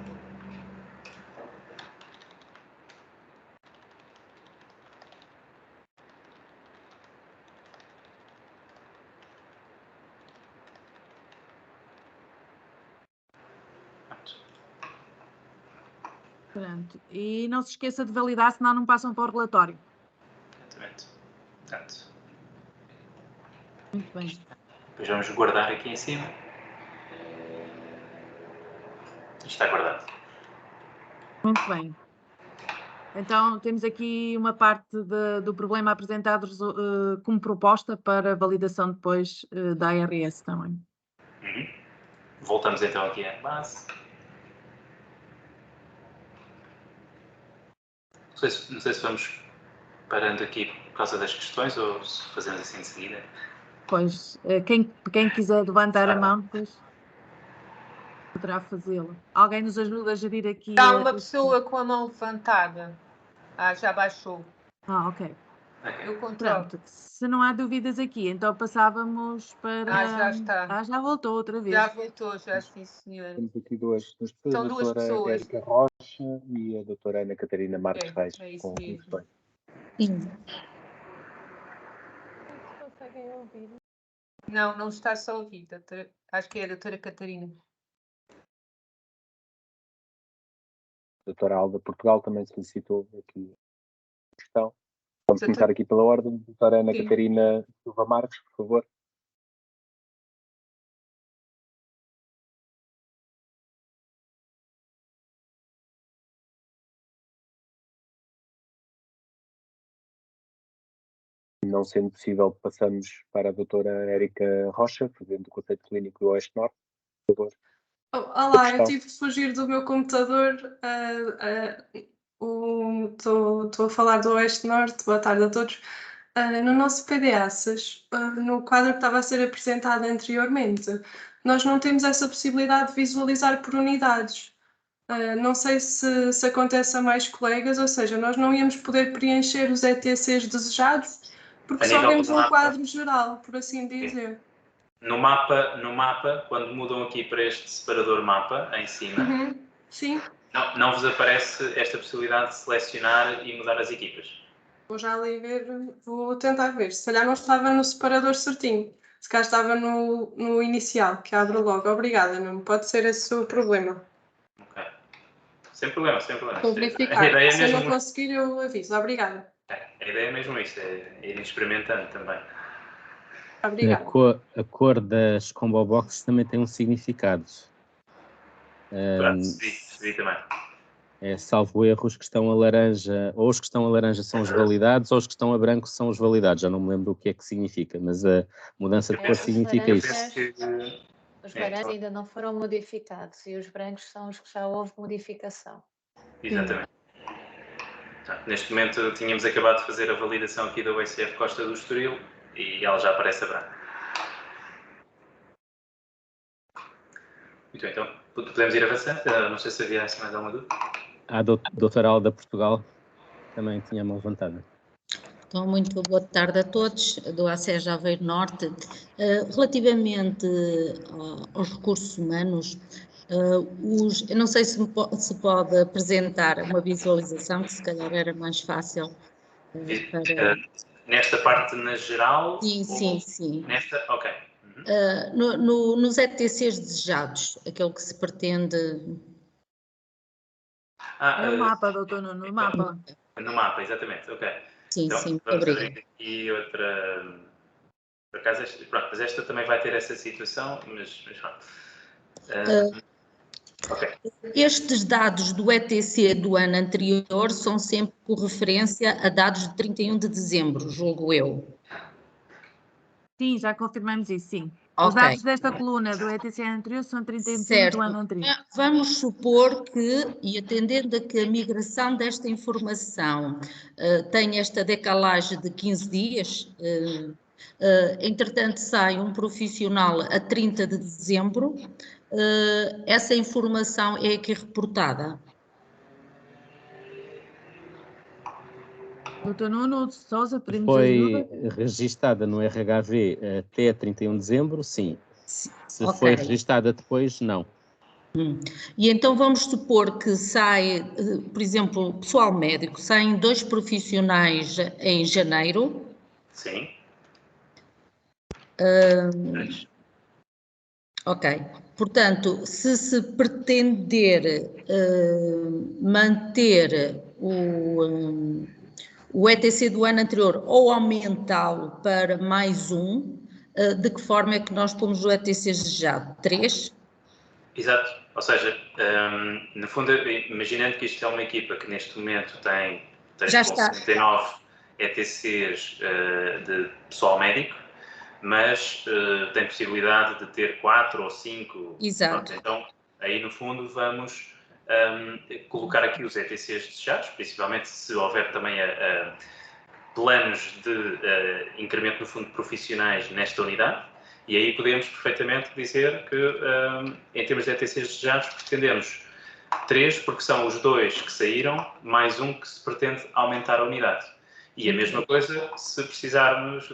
Pronto. E não se esqueça de validar, senão não passam para o relatório. Exatamente. Portanto, Muito bem. depois vamos guardar aqui em cima. Isto está guardado. Muito bem. Então, temos aqui uma parte do problema apresentado como proposta para validação depois da ARS também. Uhum. Voltamos então aqui à base. Não sei se vamos parando aqui por causa das questões ou se fazemos assim de seguida. Pois, quem quiser levantar a mão, depois poderá fazê-lo. Alguém nos ajuda a gerir aqui? Há uma pessoa com a mão levantada. Já baixou. Ok. Eu controlo. Pronto, se não há dúvidas aqui, então passávamos para... Já está. Já voltou outra vez. Já voltou, já sim, senhora. Temos aqui duas pessoas, São a duas doutora pessoas. Érica Rocha e a doutora Ana Catarina Marques Reis, isso com mesmo. questões. Conseguem ouvir? Não, não está só a ouvir. Acho que é a doutora Catarina. A doutora Alda Portugal também solicitou aqui a questão. Vamos começar aqui pela ordem. Doutora Ana Catarina Silva Marques, por favor. Não sendo possível, passamos para a doutora Érica Rocha, fazendo o conceito clínico do Oeste Norte, por favor. Olá, eu tive de fugir do meu computador. Estou a falar do Oeste Norte. Boa tarde a todos. No nosso PDAças, no quadro que estava a ser apresentado anteriormente, nós não temos essa possibilidade de visualizar por unidades. Não sei se acontece a mais colegas, ou seja, nós não íamos poder preencher os ETCs desejados porque só vemos um quadro geral, por assim dizer. No mapa, quando mudam aqui para este separador mapa, em cima, sim. Não vos aparece esta possibilidade de selecionar e mudar as equipas? Vou já ali ver, vou tentar ver. Se calhar não estava no separador certinho. Se calhar estava no inicial, que abre logo. Obrigada, não pode ser esse o problema. Ok. Sem problema, sem problema. Vou verificar. Se eu não conseguir, eu aviso. Obrigada. A ideia é mesmo isto, é ir experimentando também. A cor das combo boxes também tem um significado. Percebi também. Salvo erro, os que estão a laranja, ou os que estão a laranja são os validados, ou os que estão a branco são os validados. Já não me lembro o que é que significa, mas a mudança de cor significa isso. Os laranjas ainda não foram modificados e os brancos são os que já houve modificação. Exatamente. Neste momento tínhamos acabado de fazer a validação aqui da USF Costa do Estoril e ela já aparece a branco. Muito bem, então podemos ir avançando. Não sei se havia assim mais alguma dúvida. A doutora Alda Portugal também tinha a mão levantada. Então, muito boa tarde a todos, do ACES Aveiro Norte. Relativamente aos recursos humanos, eu não sei se pode apresentar uma visualização, que se calhar era mais fácil. Nesta parte na geral? Sim. Nesta? Ok. Nos ETCs desejados, aquele que se pretende... No mapa, doutor Nuno, no mapa. No mapa, exatamente, ok. Sim, então, sim, vamos obrigada. abrir aqui outra... Por acaso, esta também vai ter essa situação, mas pronto. Okay. Estes dados do ETC do ano anterior são sempre por referência a dados de 31 de dezembro, julgo eu. Sim, já confirmamos isso, sim. Os dados desta coluna do ETC anterior são 31 de dezembro do ano anterior. Vamos supor que, e atendendo a que a migração desta informação tem esta decalagem de 15 dias, entretanto sai um profissional a 30 de dezembro, essa informação é aqui reportada. Doutor Nuno Sousa, pedimos foi registada no RHV até 31 de dezembro, sim. Se foi registada depois, não. E então vamos supor que sai, por exemplo, pessoal médico, saem 2 profissionais em janeiro. Sim. Ok. Portanto, se pretender manter o ETC do ano anterior ou aumentá-lo para mais um, de que forma é que nós pomos o ETC desejado? 3? Exato. Ou seja, no fundo, imaginando que isto é uma equipa que neste momento tem 3,79 ETCs de pessoal médico, mas tem possibilidade de ter 4 ou 5. Exato. Então, aí no fundo vamos colocar aqui os ETCs desejados, principalmente se houver também planos de incremento no fundo de profissionais nesta unidade, e aí podemos perfeitamente dizer que em termos de ETCs desejados pretendemos 3, porque são os 2 que saíram, mais um que se pretende aumentar a unidade. E a mesma coisa se precisarmos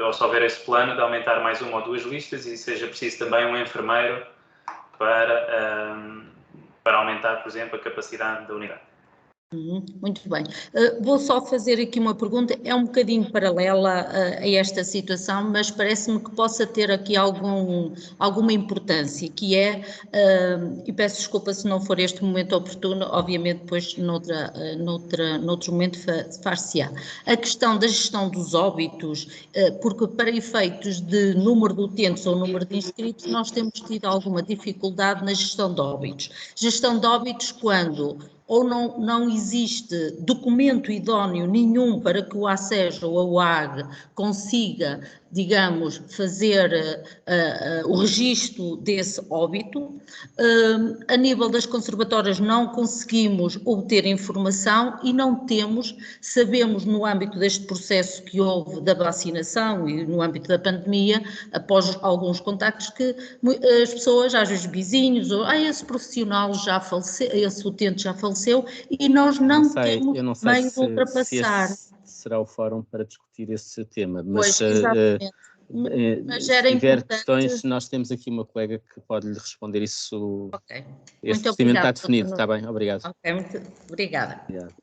ou se houver esse plano de aumentar mais 1 ou 2 listas e seja preciso também um enfermeiro para aumentar, por exemplo, a capacidade da unidade. Muito bem. Vou só fazer aqui uma pergunta, é um bocadinho paralela a esta situação, mas parece-me que possa ter aqui alguma importância, que é, e peço desculpa se não for este momento oportuno, obviamente depois noutro momento far-se-á. A questão da gestão dos óbitos, porque para efeitos de número de utentes ou número de inscritos, nós temos tido alguma dificuldade na gestão de óbitos. Gestão de óbitos quando ou não existe documento idóneo nenhum para que o ACES ou a UAG consiga, digamos, fazer o registro desse óbito. A nível das conservatórias não conseguimos obter informação e não sabemos no âmbito deste processo que houve da vacinação e no âmbito da pandemia, após alguns contactos, que as pessoas, às vezes vizinhos, ou esse profissional já faleceu, esse utente já faleceu, e nós não temos meio de ultrapassar. Se será o fórum para discutir esse tema, mas mas se tiver questões, nós temos aqui uma colega que pode lhe responder isso. Ok. Esse procedimento está definido, está bem, obrigado. Ok, muito obrigada. Obrigado.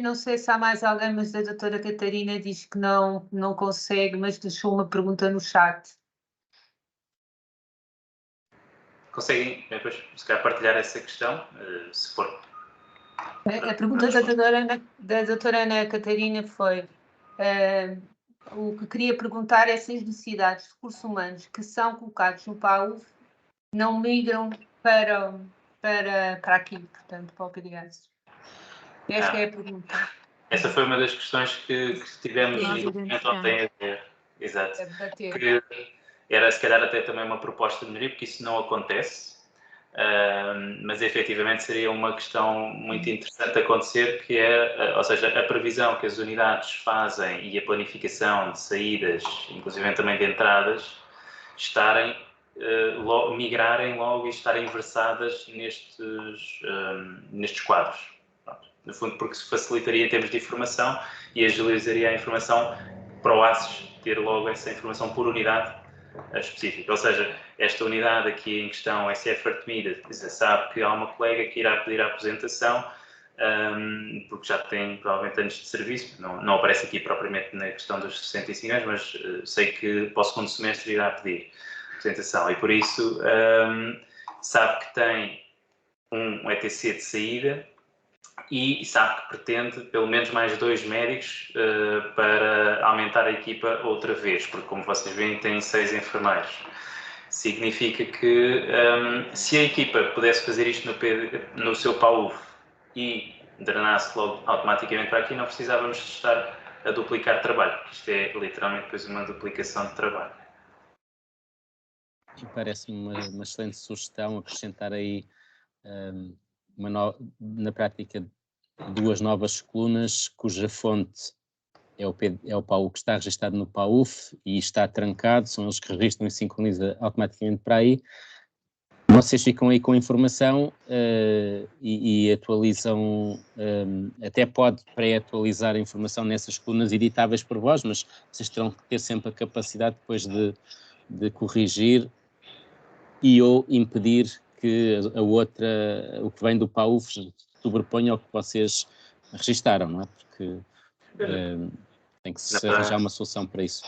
Não sei se há mais alguém, mas a doutora Catarina diz que não consegue, mas deixou uma pergunta no chat. Conseguem depois, se calhar, partilhar essa questão, se for? A pergunta da doutora Ana Catarina foi o que queria perguntar é se as necessidades de recursos humanos que são colocados no PAUV não migram para aqui, portanto, para o PDS. Esta é a pergunta. Essa foi uma das questões que tivemos ontem a ver. Exato. Que era, se calhar, até também uma proposta de melhoria, porque isso não acontece, mas efetivamente seria uma questão muito interessante acontecer, que é, ou seja, a previsão que as unidades fazem e a planificação de saídas, inclusive também de entradas, migrarem logo e estarem versadas nestes quadros. No fundo, porque se facilitaria em termos de informação e agilizaria a informação para o ACES ter logo essa informação por unidade específica. Ou seja, esta unidade aqui em questão, SF Artemida, sabe que há uma colega que irá pedir a aposentação, porque já tem provavelmente anos de serviço, não aparece aqui propriamente na questão dos 65 anos, mas sei que para o segundo semestre irá pedir aposentação e por isso sabe que tem um ETC de saída e sabe que pretende pelo menos mais 2 médicos para aumentar a equipa outra vez, porque como vocês veem tem 6 enfermeiros. Significa que se a equipa pudesse fazer isto no seu PAUV e drenasse logo automaticamente para aqui, não precisávamos estar a duplicar trabalho, porque isto é literalmente depois uma duplicação de trabalho. Parece-me uma excelente sugestão acrescentar aí na prática 2 novas colunas cuja fonte é o PAU que está registado no PAUF e está trancado, são eles que registram e sincronizam automaticamente para aí. Vocês ficam aí com a informação e atualizam, até pode pré-atualizar a informação nessas colunas editáveis por vós, mas vocês terão que ter sempre a capacidade depois de corrigir e ou impedir que a outra, o que vem do PAUF, sobreponha ao que vocês registaram, não é? Porque tem que se arranjar uma solução para isso.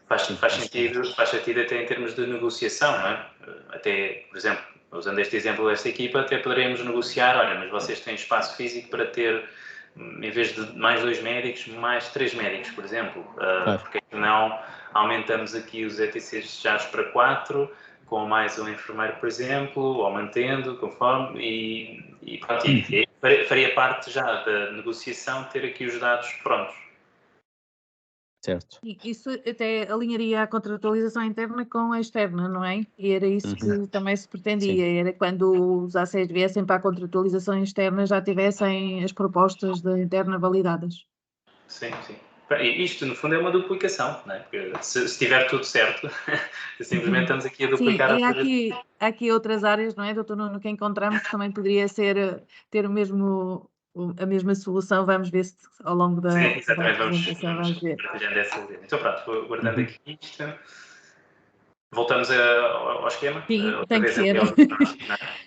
Faz sentido até em termos de negociação, não é? Até, por exemplo, usando este exemplo desta equipa, até poderemos negociar, olha, mas vocês têm espaço físico para ter, em vez de mais 2 médicos, mais 3 médicos, por exemplo. Claro. Porque não aumentamos aqui os ETCs desejados para 4, com mais um enfermeiro, por exemplo, ou mantendo, conforme, e pronto, faria parte já da negociação ter aqui os dados prontos. Certo. Isso até alinharia a contratualização interna com a externa, não é? E era isso que também se pretendia, Sim. era quando os ACs viessem para a contratualização externa já tivessem as propostas da interna validadas. Sim. Isto, no fundo, é uma duplicação, não é? Porque se estiver tudo certo, simplesmente estamos aqui a duplicar. Sim, e há aqui outras áreas, não é, Dr. Nuno, que encontramos que também poderia ter a mesma solução. Vamos ver se ao longo da apresentação vamos ver. Partilhando essa ideia. Então pronto, guardando aqui isto. Voltamos ao esquema? Sim, tem que ser.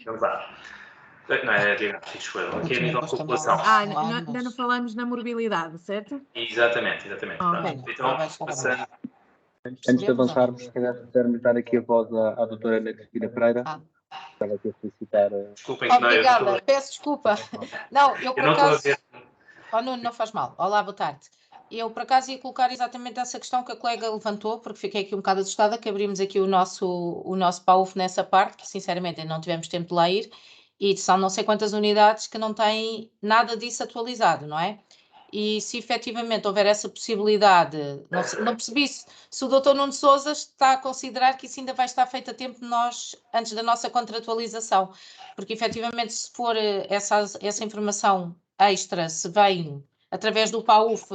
Vamos lá. Não é diagnóstico, aqui é a nível de população. Ainda não falamos na morbilidade, certo? Exatamente. Okay. Então, passando... Antes de avançarmos, se calhar pudermos dar aqui a voz à doutora Ana Cristina Pereira. Estava aqui a solicitar... Desculpem, obrigada, peço desculpa. Não, eu por acaso... Nuno, não faz mal. Olá, boa tarde. Eu, por acaso, ia colocar exatamente essa questão que a colega levantou, porque fiquei aqui um bocado assustada, que abrimos aqui o nosso PAUF nessa parte, que sinceramente ainda não tivemos tempo de lá ir, e são não sei quantas unidades que não têm nada disso atualizado, não é? E se efetivamente houver essa possibilidade, não percebi se o Dr. Nuno Sousa está a considerar que isso ainda vai estar feito a tempo antes da nossa contratualização, porque efetivamente se for essa informação extra, se vem através do PAUF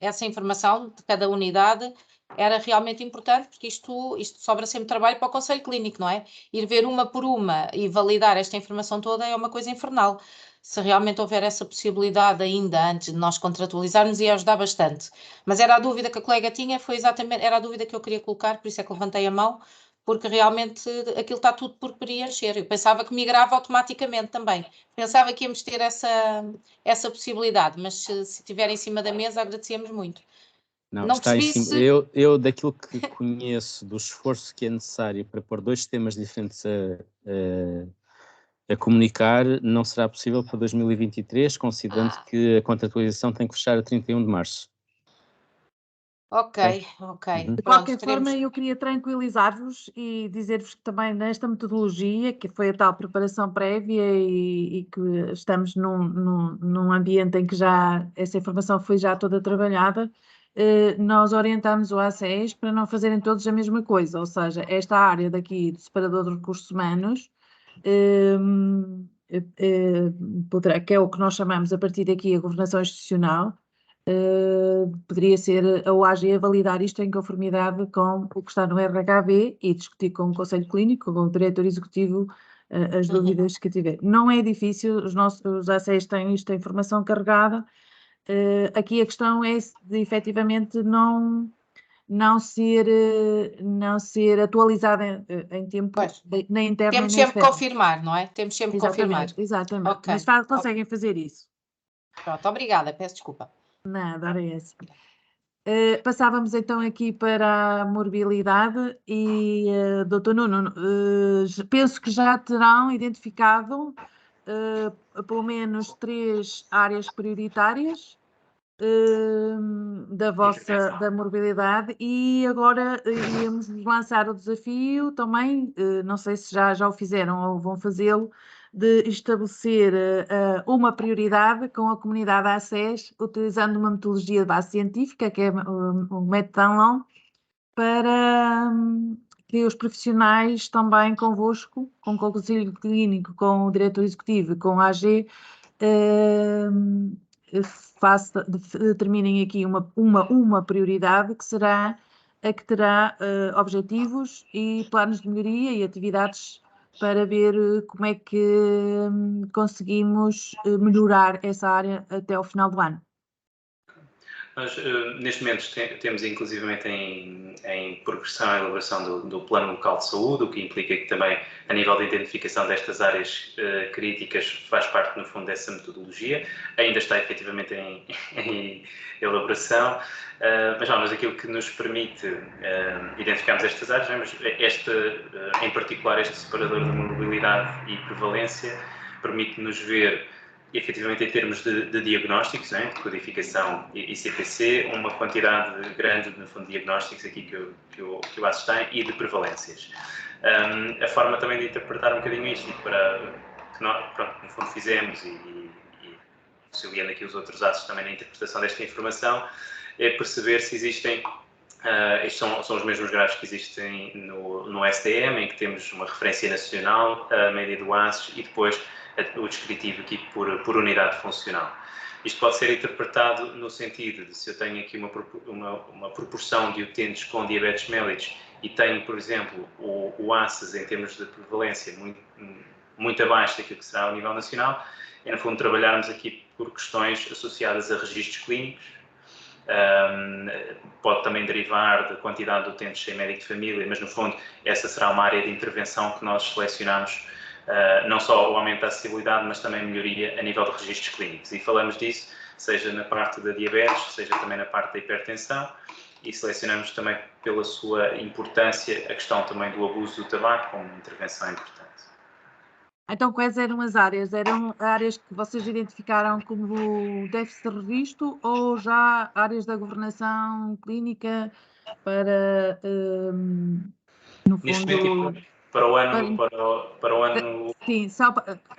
essa informação de cada unidade, era realmente importante, porque isto sobra sempre trabalho para o Conselho Clínico, não é? Ir ver uma por uma e validar esta informação toda é uma coisa infernal. Se realmente houver essa possibilidade ainda antes de nós contratualizarmos, ia ajudar bastante. Mas era a dúvida que a colega tinha, era a dúvida que eu queria colocar, por isso é que levantei a mão, porque realmente aquilo está tudo por preencher. Eu pensava que migrava automaticamente também. Pensava que íamos ter essa possibilidade, mas se estiver em cima da mesa, agradecemos muito. Não está em cima. Eu, daquilo que conheço, do esforço que é necessário para pôr 2 sistemas diferentes a comunicar, não será possível para 2023, considerando que a contratualização tem que fechar a 31 de março. Ok. De qualquer forma, eu queria tranquilizar-vos e dizer-vos que também nesta metodologia, que foi a tal preparação prévia e que estamos num ambiente em que já essa informação foi já toda trabalhada, nós orientamos o ACES para não fazerem todos a mesma coisa, ou seja, esta área daqui do separador de recursos humanos, que é o que nós chamamos a partir daqui a governação institucional, poderia ser a OAG a validar isto em conformidade com o que está no RHB e discutir com o Conselho Clínico, com o Diretor Executivo, as dúvidas que tiver. Não é difícil, os nossos ACES têm esta informação carregada. Aqui a questão é de efetivamente não ser atualizada em tempo na interna. Temos sempre que confirmar, não é? Temos sempre que confirmar. Exatamente, okay. Mas conseguem fazer isso. Pronto, obrigada, peço desculpa. Nada, era essa. Passávamos então aqui para a morbilidade e, Dr. Nuno, penso que já terão identificado pelo menos 3 áreas prioritárias da morbilidade e agora íamos lançar o desafio também, não sei se já o fizeram ou vão fazê-lo, de estabelecer uma prioridade com a comunidade ACES, utilizando uma metodologia de base científica, que é o método Danlon, que os profissionais também convosco, com o Conselho Clínico, com o Diretor Executivo e com a AG, determinem aqui uma prioridade que será a que terá objetivos e planos de melhoria e atividades para ver como é que conseguimos melhorar essa área até ao final do ano. Nós, neste momento, temos inclusivamente em progressão a elaboração do Plano Local de Saúde, o que implica que também, a nível de identificação destas áreas críticas, faz parte, no fundo, dessa metodologia. Ainda está efetivamente em elaboração, mas aquilo que nos permite identificarmos estas áreas, em particular este separador de mobilidade e prevalência, permite-nos ver efetivamente em termos de diagnósticos, né, de codificação e CPC, uma quantidade grande, no fundo, de diagnósticos aqui que o ACES tem e de prevalências. A forma também de interpretar um bocadinho isto, que nós, no fundo, fizemos e auxiliando aqui os outros ACES também na interpretação desta informação, é perceber se existem, estes são os mesmos gráficos que existem no SDM, em que temos uma referência nacional, a média do ACES e depois o descritivo aqui por unidade funcional. Isto pode ser interpretado no sentido de, se eu tenho aqui uma proporção de utentes com diabetes mellitus e tenho, por exemplo, o ACES em termos de prevalência muito abaixo daquilo que será ao nível nacional, é, no fundo, trabalharmos aqui por questões associadas a registros clínicos. Pode também derivar da quantidade de utentes sem médico de família, mas, no fundo, essa será uma área de intervenção que nós selecionamos. Não só o aumento da acessibilidade, mas também melhoria a nível de registros clínicos. E falamos disso, seja na parte da diabetes, seja também na parte da hipertensão, e selecionamos também pela sua importância a questão também do abuso do tabaco como intervenção importante. Então, quais eram as áreas? Eram áreas que vocês identificaram como déficit de registro ou já áreas da governação clínica para, no fundo... Para o ano... Sim,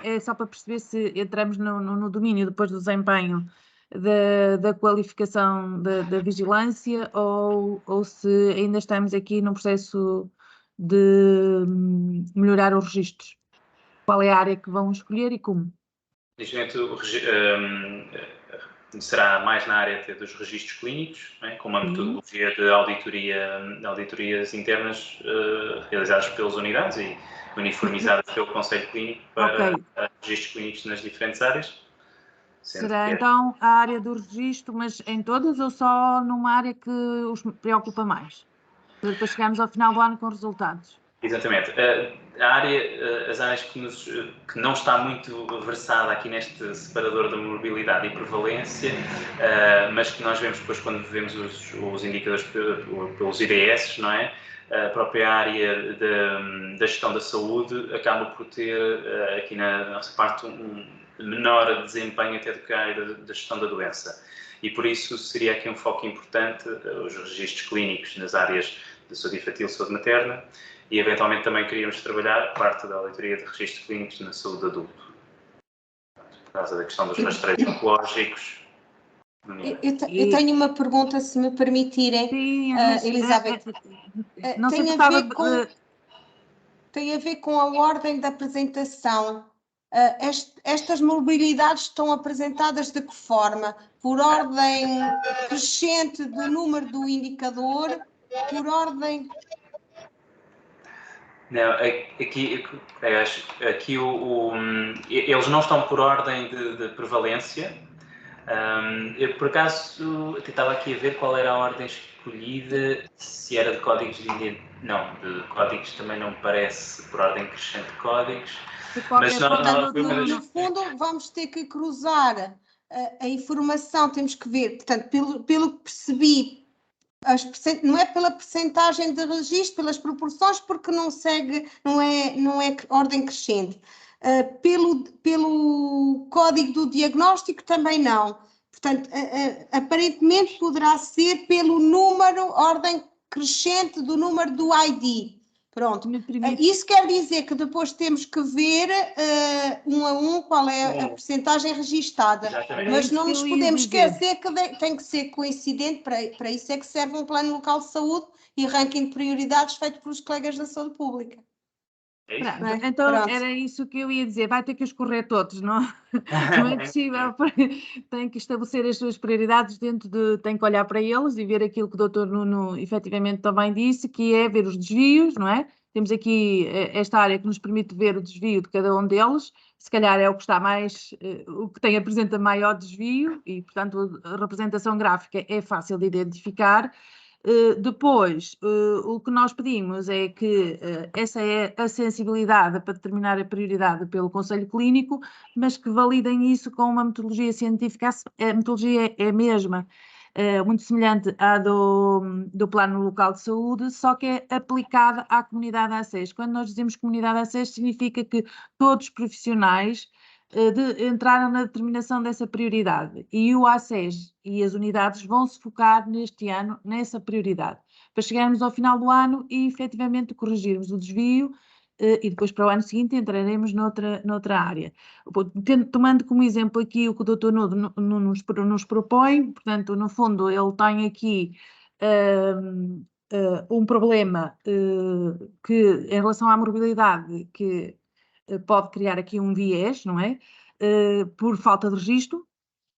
é só para perceber se entramos no domínio depois do desempenho da qualificação da vigilância ou se ainda estamos aqui num processo de melhorar os registros. Qual é a área que vão escolher e como? Neste momento será mais na área dos registros clínicos, né, com uma metodologia de auditorias internas realizadas pelas unidades e uniformizadas pelo Conselho Clínico para registros clínicos nas diferentes áreas. Será então a área do registro, mas em todas ou só numa área que os preocupa mais? Para depois chegarmos ao final do ano com resultados. Exatamente. As áreas que não está muito versada aqui neste separador da mobilidade e prevalência, mas que nós vemos depois quando vemos os indicadores pelos IDS, não é? A própria área da gestão da saúde acaba por ter aqui na nossa parte um menor desempenho até do que a área da gestão da doença. E por isso seria aqui um foco importante os registros clínicos nas áreas de saúde infantil, saúde materna, e eventualmente também queríamos trabalhar a parte da auditoria de registros clínicos na saúde adulto. Por causa da questão dos rastreios oncológicos. Eu tenho uma pergunta, se me permitirem, Elizabeth. Tem a ver com a ordem da apresentação. Estas mobilidades estão apresentadas de que forma? Por ordem crescente do número do indicador? Por ordem... Não, aqui eles não estão por ordem de prevalência. Eu, por acaso, estava aqui a ver qual era a ordem escolhida, se era de códigos de identidade. Não, de códigos também não me parece por ordem crescente de códigos. Mas no fundo, vamos ter que cruzar a informação, temos que ver, portanto, pelo que percebi, não é pela percentagem de registro, pelas proporções, porque não segue, não é ordem crescente. Pelo código do diagnóstico também não. Portanto, aparentemente poderá ser pelo número, ordem crescente do número do ID. Pronto. Isso quer dizer que depois temos que ver um a um qual é a percentagem registada. Exatamente. Mas não nos podemos esquecer que tem que ser coincidente, para isso é que serve um plano local de saúde e ranking de prioridades feito pelos colegas da saúde pública. É isso? Pronto, então era isso que eu ia dizer, vai ter que escorrer todos, não? Não é possível, tem que estabelecer as suas prioridades tem que olhar para eles e ver aquilo que o doutor Nuno efetivamente também disse, que é ver os desvios, não é? Temos aqui esta área que nos permite ver o desvio de cada um deles, se calhar é o que está mais, o que apresenta maior desvio e, portanto, a representação gráfica é fácil de identificar. Depois, o que nós pedimos é que essa é a sensibilidade para determinar a prioridade pelo Conselho Clínico, mas que validem isso com uma metodologia científica. A metodologia é a mesma, muito semelhante à do Plano Local de Saúde, só que é aplicada à comunidade ACES. Quando nós dizemos comunidade ACES, significa que todos os profissionais entraram na determinação dessa prioridade e o ACES e as unidades vão se focar neste ano nessa prioridade, para chegarmos ao final do ano e efetivamente corrigirmos o desvio e depois para o ano seguinte entraremos noutra área. Tomando como exemplo aqui o que o Dr. Nuno nos propõe, portanto, no fundo ele tem aqui um problema que em relação à morbilidade que pode criar aqui um viés, não é? Por falta de registro.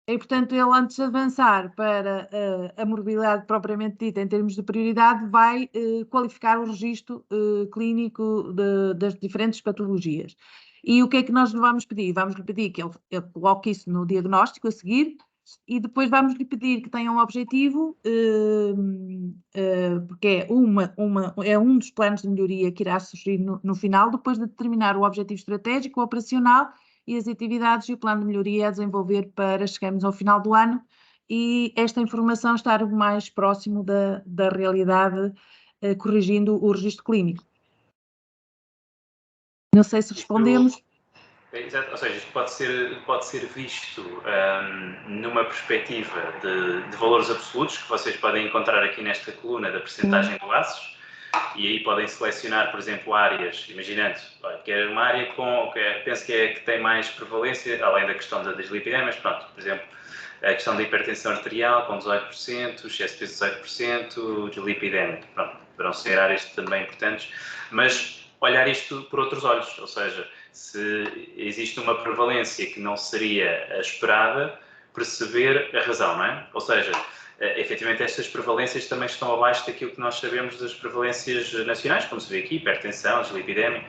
E, portanto, ele, antes de avançar para a morbilidade propriamente dita, em termos de prioridade, vai qualificar o registro clínico das diferentes patologias. E o que é que nós lhe vamos pedir? Vamos lhe pedir que ele coloque isso no diagnóstico a seguir e depois vamos lhe pedir que tenha um objetivo, porque é um dos planos de melhoria que irá surgir no final, depois de determinar o objetivo estratégico, operacional e as atividades e o plano de melhoria a desenvolver para chegarmos ao final do ano e esta informação estar o mais próximo da realidade, corrigindo o registro clínico. Não sei se respondemos. Exato, ou seja, isto pode ser visto numa perspectiva de valores absolutos que vocês podem encontrar aqui nesta coluna da percentagem do ACES e aí podem selecionar, por exemplo, áreas, imaginando, que é uma área penso que tem mais prevalência, além da questão das dislipidemias, pronto, por exemplo, a questão da hipertensão arterial com 18%, excesso de peso 18%, dislipidemia, pronto, poderão ser áreas também importantes, mas olhar isto por outros olhos, ou seja, se existe uma prevalência que não seria a esperada, perceber a razão, não é? Ou seja, efetivamente estas prevalências também estão abaixo daquilo que nós sabemos das prevalências nacionais, como se vê aqui, hipertensão, dislipidemia.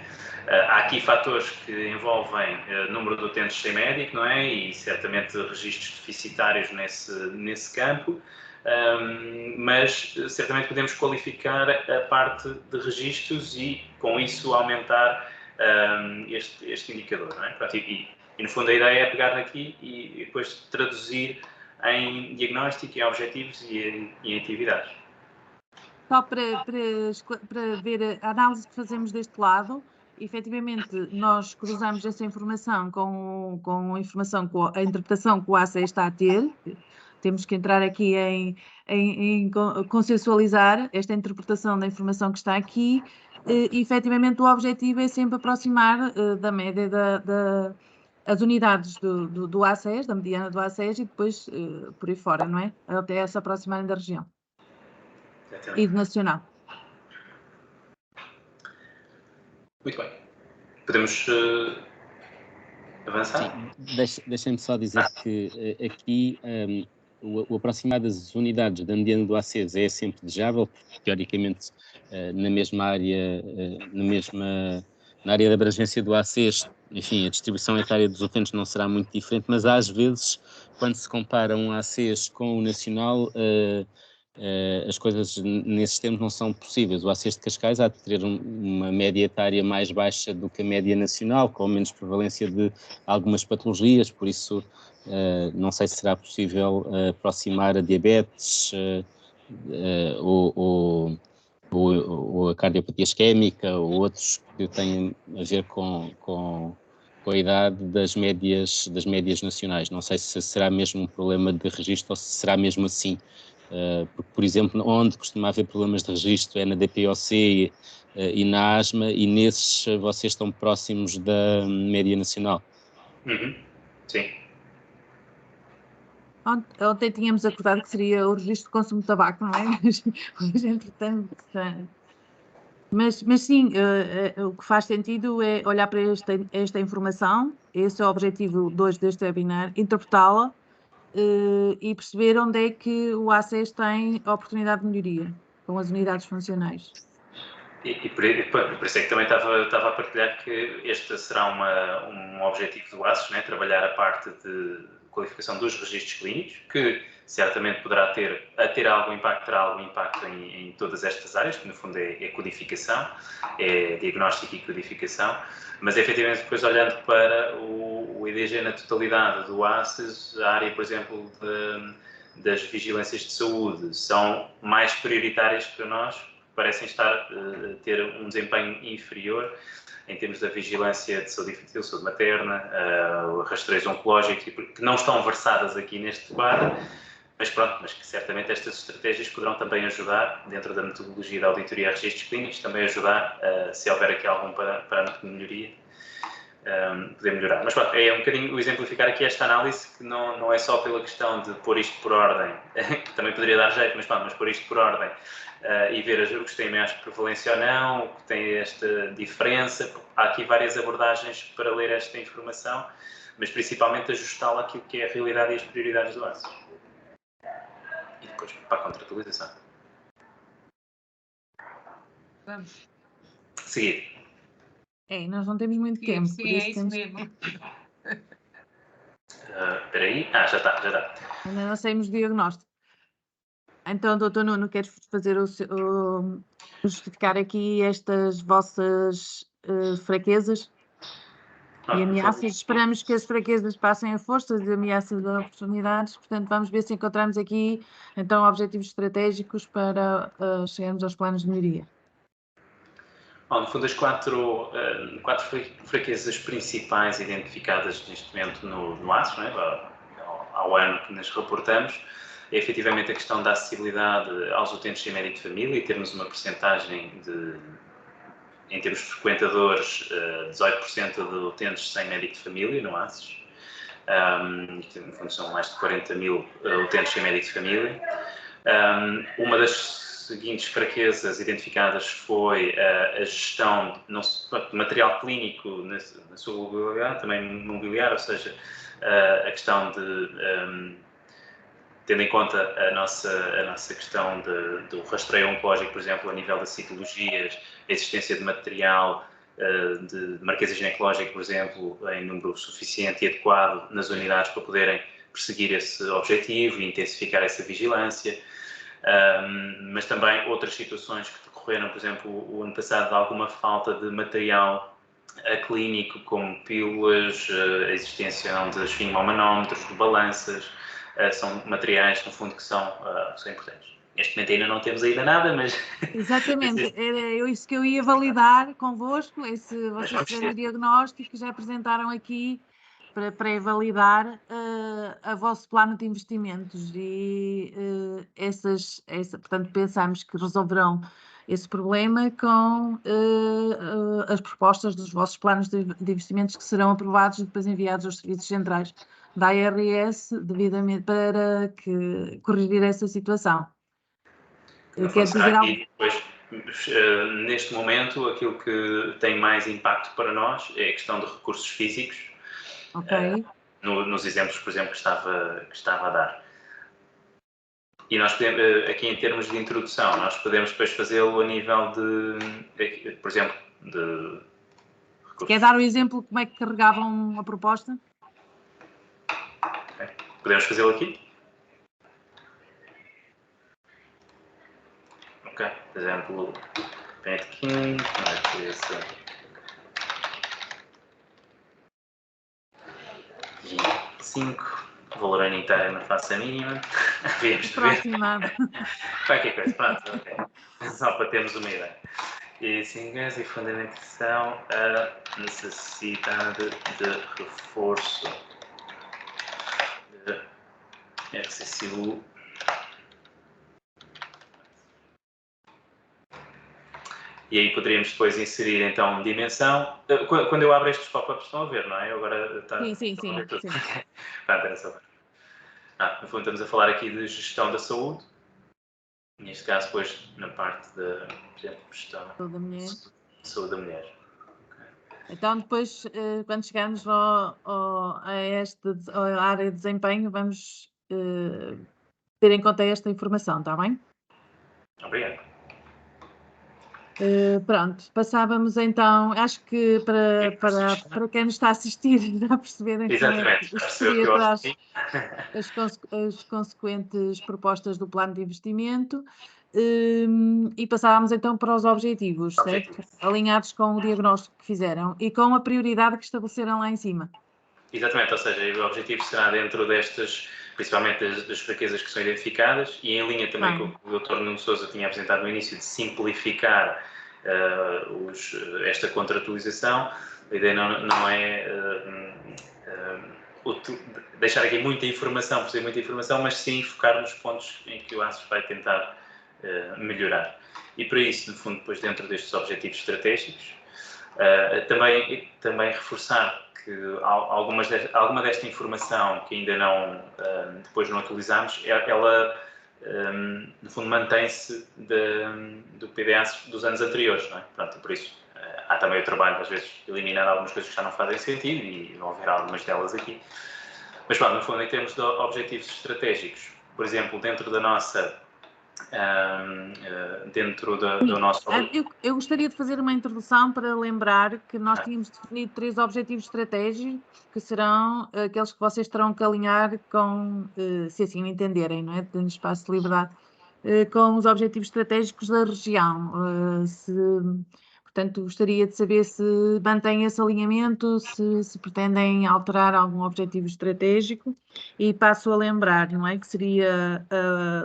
Há aqui fatores que envolvem número de utentes sem médico, não é? E certamente registros deficitários nesse campo. Mas certamente podemos qualificar a parte de registros e com isso aumentar este indicador, não é? E no fundo a ideia é pegar aqui e depois traduzir em diagnóstico, em objetivos e em atividades. Só para ver a análise que fazemos deste lado, efetivamente nós cruzamos essa informação com a informação, com a interpretação que o ACE está a ter. Temos que entrar aqui em consensualizar esta interpretação da informação que está aqui e, efetivamente, o objetivo é sempre aproximar da média as unidades do ACES, da mediana do ACES e depois por aí fora, não é? Até se aproximarem da região e do nacional. Muito bem. Podemos avançar? Sim, deixem-me só dizer que aqui o aproximar das unidades da mediana do ACES é sempre desejável, porque teoricamente na mesma área, na área da abrangência do ACES, enfim, a distribuição etária dos utentes não será muito diferente, mas às vezes, quando se compara um ACES com o nacional, as coisas nesses termos não são possíveis. O ACES de Cascais há de ter uma média etária mais baixa do que a média nacional, com menos prevalência de algumas patologias, por isso não sei se será possível aproximar a diabetes ou a cardiopatia isquémica ou outros que têm a ver com a idade das médias nacionais. Não sei se será mesmo um problema de registro ou se será mesmo assim. Porque, por exemplo, onde costuma haver problemas de registro é na DPOC e na ASMA, e nesses vocês estão próximos da média nacional. Sim. Ontem tínhamos acordado que seria o registro de consumo de tabaco, não é? Mas hoje, entretanto... Mas sim, o que faz sentido é olhar para esta informação, esse é o objetivo 2 deste webinar, interpretá-la e perceber onde é que o ACES tem a oportunidade de melhoria com as unidades funcionais. E por isso é que também estava a partilhar que este será um objetivo do ACES, né? Trabalhar a parte de qualificação dos registros clínicos, que certamente poderá ter algum impacto, terá algum impacto em todas estas áreas, que no fundo é codificação, é diagnóstico e codificação, mas efetivamente depois olhando para o IDG na totalidade do ACES, a área, por exemplo, das vigilâncias de saúde são mais prioritárias para nós, parecem estar a ter um desempenho inferior em termos da vigilância de saúde infantil, saúde materna, rastreios oncológicos, que não estão versadas aqui neste quadro, mas pronto, mas que certamente estas estratégias poderão também ajudar, dentro da metodologia da auditoria a registros clínicos, também ajudar, se houver aqui algum parâmetro de melhoria, poder melhorar. Mas pronto, é um bocadinho o exemplificar aqui esta análise, que não é só pela questão de pôr isto por ordem, que também poderia dar jeito, mas pronto, mas pôr isto por ordem e ver os que têm mais prevalência ou não, o que tem esta diferença. Há aqui várias abordagens para ler esta informação, mas principalmente ajustá-la àquilo que é a realidade e as prioridades do ACES. E depois para a contratualização. Vamos. Seguir. Nós não temos muito tempo. Sim, por isso é isso temos... mesmo. Espera aí. Já está. Ainda não saímos do diagnóstico. Então, Dr. Nuno, queres fazer justificar aqui estas vossas fraquezas e ameaças? Esperamos que as fraquezas passem a forças e ameaças a oportunidades. Portanto, vamos ver se encontramos aqui, então, objetivos estratégicos para chegarmos aos planos de melhoria. Bom, no fundo, as quatro fraquezas principais identificadas neste momento no ACES, não é? Ao ano que nos reportamos, é efetivamente a questão da acessibilidade aos utentes sem médico de família e termos uma percentagem em termos de frequentadores, 18% de utentes sem médico de família no ACES. No fundo, são mais de 40 mil utentes sem médico de família. Uma das seguintes fraquezas identificadas foi a gestão de material clínico na sua globalidade, também mobiliário, ou seja, a questão de, tendo em conta a nossa questão do rastreio oncológico, por exemplo, a nível das citologias, a existência de material de marquesa ginecológica, por exemplo, em número suficiente e adequado nas unidades para poderem perseguir esse objetivo e intensificar essa vigilância. Mas também outras situações que decorreram, por exemplo, o ano passado, de alguma falta de material clínico, como pílulas, a existência de esfingmomanómetros, de balanças, são materiais, no fundo, que são importantes. Neste momento ainda não temos ainda nada, mas... Exatamente, era isso que eu ia validar convosco, vocês fizeram o diagnóstico, já apresentaram aqui para pré-validar o vosso plano de investimentos e portanto, pensamos que resolverão esse problema com as propostas dos vossos planos de investimentos que serão aprovados e depois enviados aos serviços centrais da ARS devidamente para corrigir essa situação. Quer dizer algo? Depois, neste momento, aquilo que tem mais impacto para nós é a questão de recursos físicos. Ok. Nos exemplos, por exemplo, que estava a dar. E nós podemos, aqui em termos de introdução, nós podemos depois fazê-lo a nível de, por exemplo, de... Quer dar o exemplo como é que carregavam a proposta? Okay. Podemos fazê-lo aqui? Ok, por exemplo, Petkin, como é que é esse? 5, valor unitário não faço a mínima. Aproximado. Qualquer coisa, pronto, ok. Só para termos uma ideia. E singas e fundamentação, a necessidade de reforço de RCCU. E aí poderíamos depois inserir, então, dimensão. Quando eu abro estes pop-ups, estão a ver, não é? Eu agora está... Sim. Pronto, era só. no fundo estamos a falar aqui de gestão da saúde, neste caso depois na parte da, por exemplo, gestão Saúde da mulher. Saúde da mulher. Então depois, quando chegarmos à área de desempenho, vamos ter em conta esta informação, está bem? Obrigado. Pronto, passávamos então, acho que para quem nos está a assistir já perceberam Exatamente, que percebeu seria que atrás as consequentes propostas do plano de investimento e passávamos então para os objetivos, certo? Alinhados com o diagnóstico que fizeram e com a prioridade que estabeleceram lá em cima. Exatamente, ou seja, o objetivo será dentro destas, principalmente das fraquezas que são identificadas e em linha também com o que o Dr. Nuno Sousa tinha apresentado no início, de simplificar esta contratualização. A ideia não é deixar aqui muita informação, por ser muita informação, mas sim focar nos pontos em que o ASUS vai tentar melhorar. E para isso, no fundo, depois dentro destes objetivos estratégicos, também reforçar que alguma desta informação que ainda depois não atualizamos, ela no fundo mantém-se do PDA dos anos anteriores, não é? Pronto, por isso há também o trabalho às vezes de eliminar algumas coisas que já não fazem sentido e vão haver algumas delas aqui. Mas pronto, no fundo em termos de objetivos estratégicos, por exemplo, dentro da nossa do nosso... Eu gostaria de fazer uma introdução para lembrar que nós tínhamos definido 3 objetivos estratégicos que serão aqueles que vocês terão que alinhar com, se assim entenderem, não é? Tendo espaço de liberdade, com os objetivos estratégicos da região. Portanto, gostaria de saber se mantém esse alinhamento, se pretendem alterar algum objetivo estratégico e passo a lembrar, não é, que seria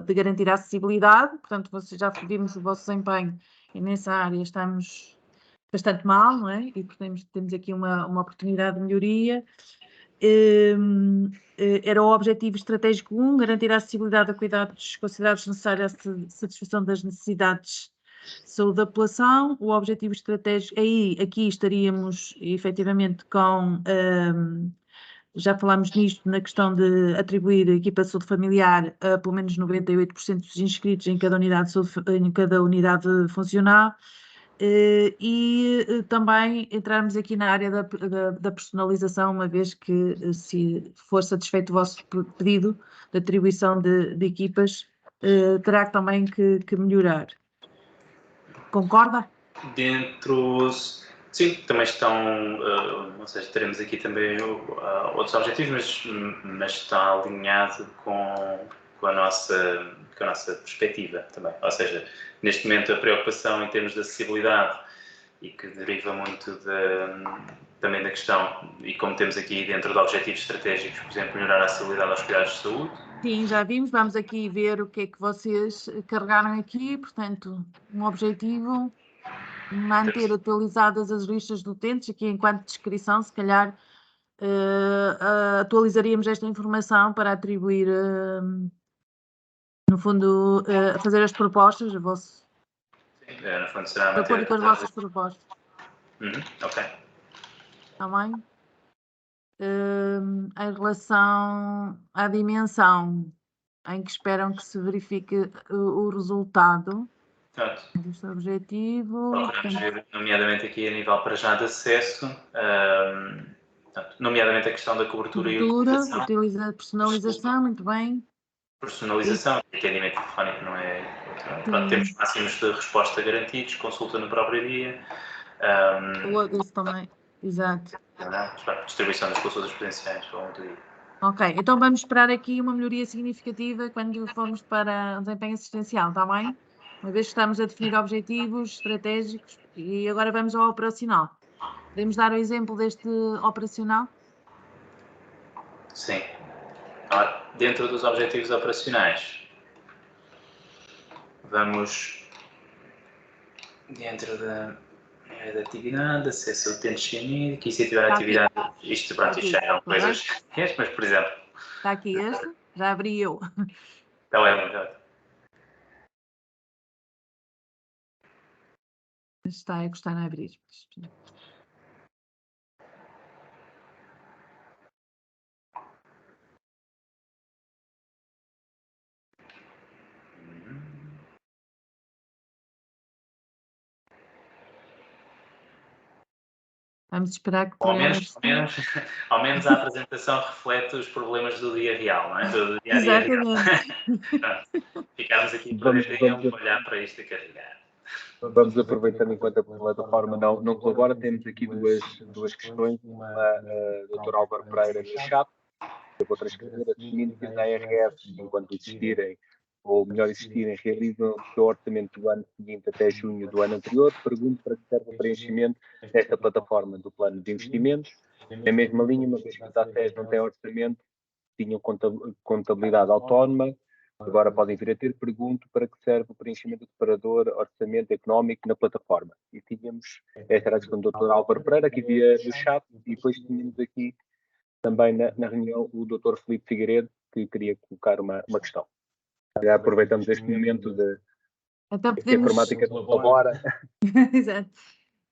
de garantir a acessibilidade, portanto, vocês já vimos o vosso desempenho e nessa área estamos bastante mal, não é, e portanto temos aqui uma oportunidade de melhoria. Era o objetivo estratégico 1, garantir a acessibilidade a cuidados considerados necessários à satisfação das necessidades de saúde da população. O objetivo estratégico, aqui estaríamos efetivamente com, já falámos nisto, na questão de atribuir a equipa de saúde familiar a pelo menos 98% dos inscritos em cada unidade funcional. E também entrarmos aqui na área da personalização, uma vez que se for satisfeito o vosso pedido de atribuição de equipas, terá também que melhorar. Concorda? Sim, também estão, ou seja, teremos aqui também outros objetivos, mas está alinhado com a nossa perspectiva também. Ou seja, neste momento a preocupação em termos de acessibilidade e que deriva muito também da questão, e como temos aqui dentro de objetivos estratégicos, por exemplo, melhorar a acessibilidade aos cuidados de saúde. Sim, já vimos, vamos aqui ver o que é que vocês carregaram aqui, portanto, um objetivo, manter atualizadas as listas de utentes, aqui enquanto descrição, se calhar atualizaríamos esta informação para atribuir, no fundo, fazer as propostas, a vosso... No fundo será de acordo com as vossas propostas. Ok. Está bem? Em relação à dimensão em que esperam que se verifique o resultado deste objetivo. Procuramos ver, nomeadamente aqui a nível para já de acesso, nomeadamente a questão da cobertura e utilização. Personalização, muito bem. Personalização, atendimento telefónico não é... Pronto, temos máximos de resposta garantidos, consulta no próprio dia. Isso também, exato. Distribuição das consultas presenciais ao longo do dia. Ok, então vamos esperar aqui uma melhoria significativa quando formos para o desempenho assistencial, está bem? Uma vez que estamos a definir objetivos estratégicos e agora vamos ao operacional. Podemos dar o exemplo deste operacional? Sim. Dentro dos objetivos operacionais, vamos dentro da atividade, acesso a utentes sem NID, que incentivar a atividade, isto já eram coisas, mas por exemplo... Está aqui este, já abri eu. Então é Está a gostar de abrir. Vamos esperar que... Ao menos a apresentação reflete os problemas do dia real, não é? Do dia a dia. Exatamente. Ficarmos aqui para tempo a olhar para isto e carregar. Vamos aproveitando enquanto a plataforma não colabora, temos aqui duas questões. Uma, Dr. Álvaro Pereira do chat. Eu vou transcrever: assumindo que as ARS, enquanto existirem, ou melhor existirem, realizam o seu orçamento do ano seguinte até junho do ano anterior, pergunto para que serve o preenchimento desta plataforma do plano de investimentos. Na mesma linha, uma vez que os ACES não têm orçamento, tinham contabilidade autónoma, agora podem vir a ter, pergunto para que serve o preenchimento do separador orçamento económico na plataforma. E tínhamos, esta era a questão do Dr. Álvaro Pereira, aqui via do chat, e depois tínhamos aqui também na reunião o Dr. Filipe Figueiredo, que queria colocar uma questão. Já aproveitamos este momento de então podemos... informática colabora. Exato.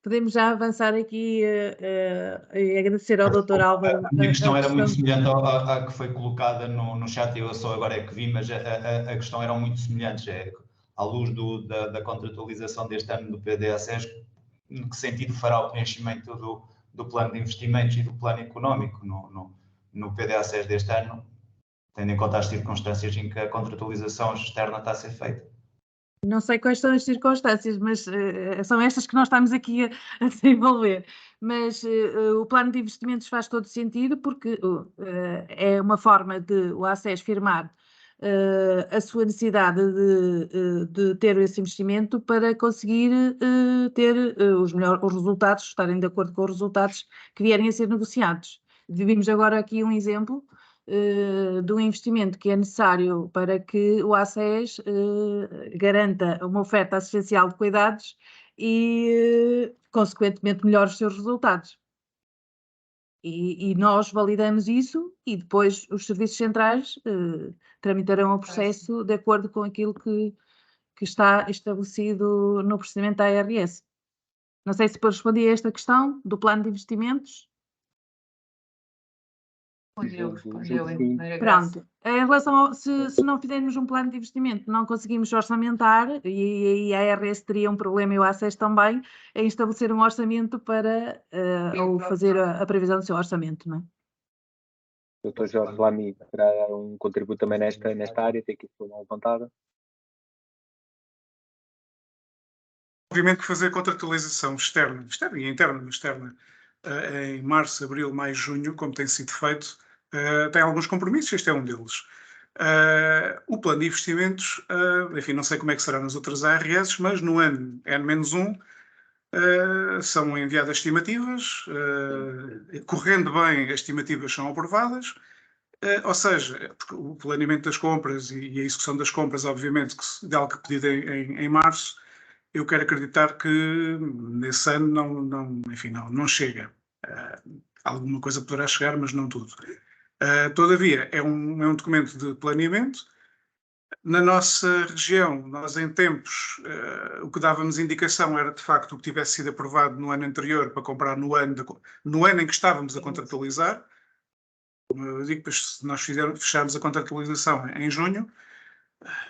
Podemos já avançar aqui e agradecer ao Dr. Álvaro. A minha questão era muito semelhante à que foi colocada no chat, eu só agora é que vi, mas a questão era muito semelhante, à luz da contratualização deste ano do PDACES, em que sentido fará o preenchimento do plano de investimentos e do plano económico no PDACES deste ano, tendo em conta as circunstâncias em que a contratualização externa está a ser feita? Não sei quais são as circunstâncias, mas são estas que nós estamos aqui a desenvolver. Mas o plano de investimentos faz todo sentido, porque é uma forma de o ACES firmar a sua necessidade de ter esse investimento para conseguir ter os resultados, estarem de acordo com os resultados que vierem a ser negociados. Vimos agora aqui um exemplo de um investimento que é necessário para que o ACES garanta uma oferta assistencial de cuidados e, consequentemente, melhore os seus resultados. E nós validamos isso e depois os serviços centrais tramitarão o processo de acordo com aquilo que está estabelecido no procedimento da ARS. Não sei se depois respondi a esta questão do plano de investimentos. Respondeu. Pronto, em relação se não fizermos um plano de investimento, não conseguimos orçamentar e a ARS teria um problema e o ACES também em estabelecer um orçamento para ou fazer a previsão do seu orçamento, não é? O Dr. Jorge Lamy terá um contributo também nesta área, tem que ser levantada. Obviamente que fazer contratualização externa e interna, mas externa, em março, abril, maio, junho, como tem sido feito, tem alguns compromissos, este é um deles. O plano de investimentos, enfim, não sei como é que será nas outras ARS, mas no ano N-1 são enviadas estimativas, correndo bem, as estimativas são aprovadas, ou seja, porque o planeamento das compras e a execução das compras, obviamente, de algo pedido em março, eu quero acreditar que nesse ano não chega. Alguma coisa poderá chegar, mas não tudo. Todavia, é um documento de planeamento. Na nossa região, nós em tempos, o que dávamos indicação era de facto o que tivesse sido aprovado no ano anterior para comprar no ano em que estávamos a contratualizar. Como eu digo, se nós fecharmos a contratualização em junho,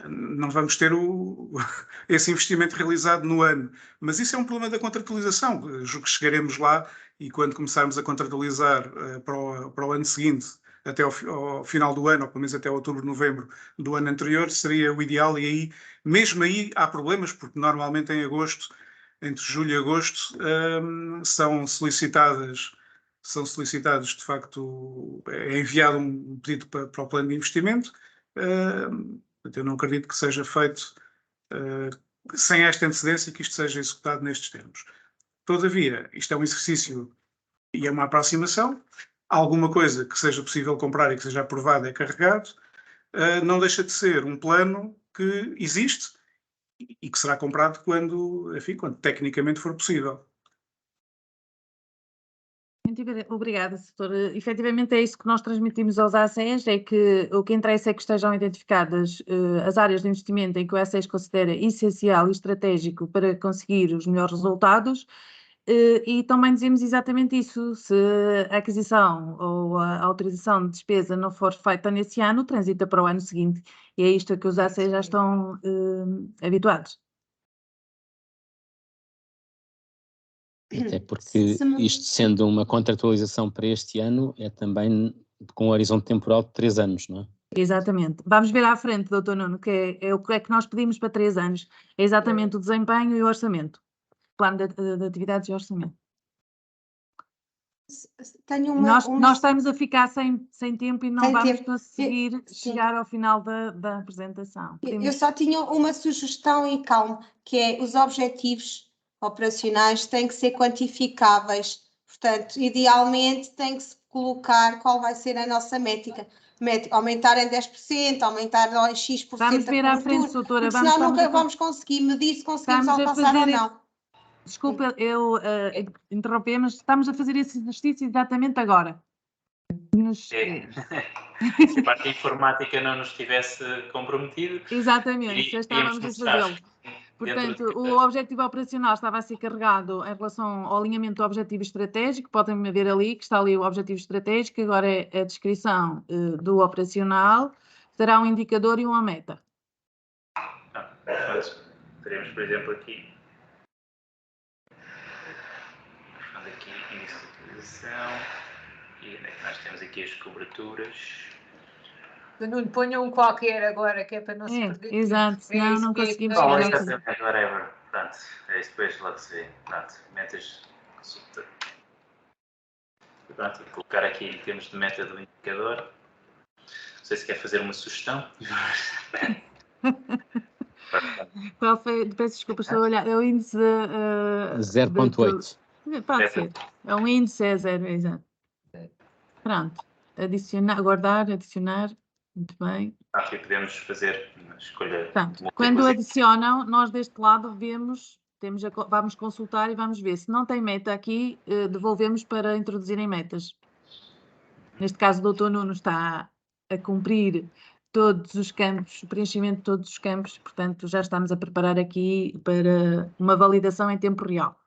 não vamos ter esse investimento realizado no ano. Mas isso é um problema da contratualização. Julgo que chegaremos lá e quando começarmos a contratualizar para o ano seguinte, até ao final do ano, ou pelo menos até outubro, novembro do ano anterior, seria o ideal. E aí, mesmo aí, há problemas, porque normalmente em agosto, entre julho e agosto, são solicitados, de facto, é enviado um pedido para o plano de investimento. Eu não acredito que seja feito sem esta antecedência e que isto seja executado nestes termos. Todavia, isto é um exercício e é uma aproximação. Alguma coisa que seja possível comprar e que seja aprovada é carregado. Não deixa de ser um plano que existe e que será comprado quando tecnicamente for possível. Muito obrigada, doutor. Efetivamente é isso que nós transmitimos aos ACES, é que o que interessa é que estejam identificadas as áreas de investimento em que o ACES considera essencial e estratégico para conseguir os melhores resultados e também dizemos exatamente isso, se a aquisição ou a autorização de despesa não for feita nesse ano, transita para o ano seguinte e é isto a que os ACES já estão habituados. Até porque isto sendo uma contratualização para este ano, é também com um horizonte temporal de 3 anos, não é? Exatamente. Vamos ver à frente, doutor Nuno, que é o que é que nós pedimos para 3 anos. É exatamente o desempenho e o orçamento. Plano de atividades e orçamento. Tenho Nós estamos a ficar sem tempo e não vamos tempo. conseguir chegar ao final da apresentação. Eu só tinha uma sugestão e calma, que é os objetivos operacionais têm que ser quantificáveis. Portanto, idealmente tem que se colocar qual vai ser a nossa métrica. Aumentar em 10%, aumentar em X% vamos ver à frente, doutora. Senão nunca vamos conseguir medir se conseguimos alcançar ou não. Desculpa, eu interrompi, mas estamos a fazer esse exercício exatamente agora. Se a parte informática não nos tivesse comprometido... Exatamente, já estávamos a fazê-lo. Portanto, o objetivo operacional estava a ser carregado em relação ao alinhamento do objetivo estratégico, podem ver ali, que está ali o objetivo estratégico, agora é a descrição do operacional, terá um indicador e uma meta. Teremos, por exemplo, aqui índice de utilização, e nós temos aqui as coberturas. Nuno, ponham um qualquer agora, que é para não se perder. Exato, senão não conseguimos chegar ao fim. Whatever, pronto, é isso depois logo se vê. Pronto, metas consulta. Pronto, vou colocar aqui em termos de meta do indicador. Não sei se quer fazer uma sugestão. Qual foi? Peço desculpa, estou a olhar. É o índice 0.8. Pode ser. É um índice, é 0, exato. Pronto. Adicionar, guardar, adicionar. Muito bem. Aqui podemos fazer uma escolha. Portanto, quando adicionam, nós deste lado vemos, vamos consultar e vamos ver. Se não tem meta aqui, devolvemos para introduzirem metas. Neste caso, o doutor Nuno está a cumprir todos os campos, o preenchimento de todos os campos, portanto, já estamos a preparar aqui para uma validação em tempo real.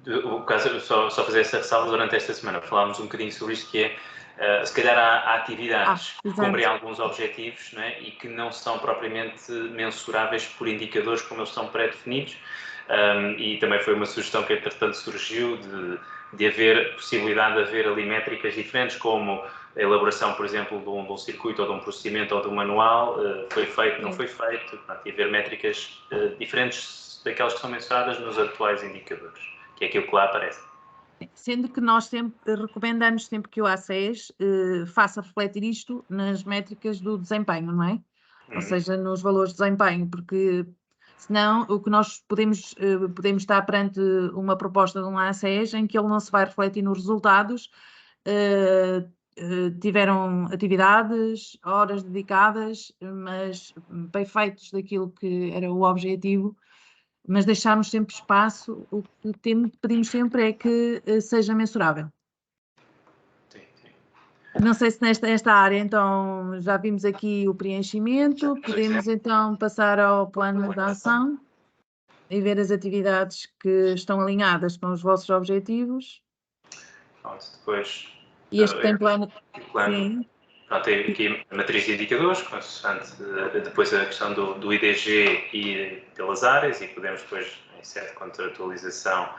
O caso, só fazer essa ressalva durante esta semana, falámos um bocadinho sobre isto, que é, se calhar há atividades que cumprem alguns objetivos, não é? E que não são propriamente mensuráveis por indicadores como eles são pré-definidos, e também foi uma sugestão que entretanto surgiu de haver possibilidade de haver ali métricas diferentes, como a elaboração, por exemplo, de um circuito ou de um procedimento ou de um manual, foi feito, não foi feito, portanto, e haver métricas diferentes daquelas que são mensuradas nos atuais indicadores, que é aquilo que lá aparece. Sendo que nós sempre recomendamos sempre que o ACES faça refletir isto nas métricas do desempenho, não é? Ou seja, nos valores de desempenho, porque senão o que nós podemos estar perante uma proposta de um ACES em que ele não se vai refletir nos resultados, tiveram atividades, horas dedicadas, mas bem feitos daquilo que era o objetivo, mas deixarmos sempre espaço, o que pedimos sempre é que seja mensurável. Sim. Não sei se nesta área, então, já vimos aqui o preenchimento, podemos então passar ao plano de ação e ver as atividades que estão alinhadas com os vossos objetivos. Pronto, depois... E este tem plano... Sim. Pronto, tem aqui a matriz de indicadores, depois a questão do IDG e pelas áreas, e podemos depois, em certa contratualização,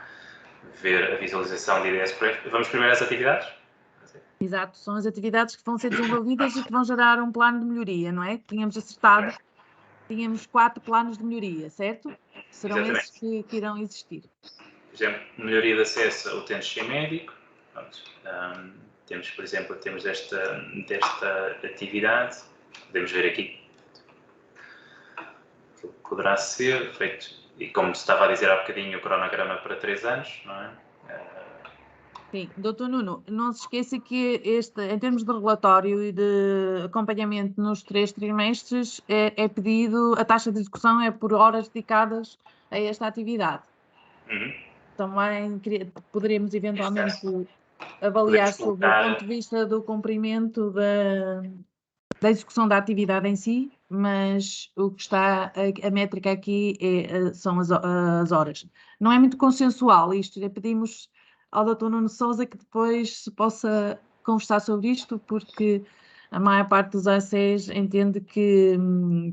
ver a visualização de ideias por aí. Vamos primeiro às atividades? Exato, são as atividades que vão ser desenvolvidas e que vão gerar um plano de melhoria, não é? Tínhamos acertado, tínhamos 4 planos de melhoria, certo? Serão esses que irão existir. Por exemplo, melhoria de acesso ao utente médico. Pronto. Temos, por exemplo, desta atividade, podemos ver aqui, que poderá ser feito, e como se estava a dizer há bocadinho, o cronograma para 3 anos, não é? Sim, doutor Nuno, não se esqueça que em termos de relatório e de acompanhamento nos 3 trimestres, é pedido, a taxa de execução é por horas dedicadas a esta atividade. Também poderemos eventualmente avaliar sobre o ponto de vista do cumprimento da execução da atividade em si, mas o que está, a métrica aqui são as horas. Não é muito consensual isto, pedimos ao Dr. Nuno Sousa que depois se possa conversar sobre isto, porque a maior parte dos ACEs entende que,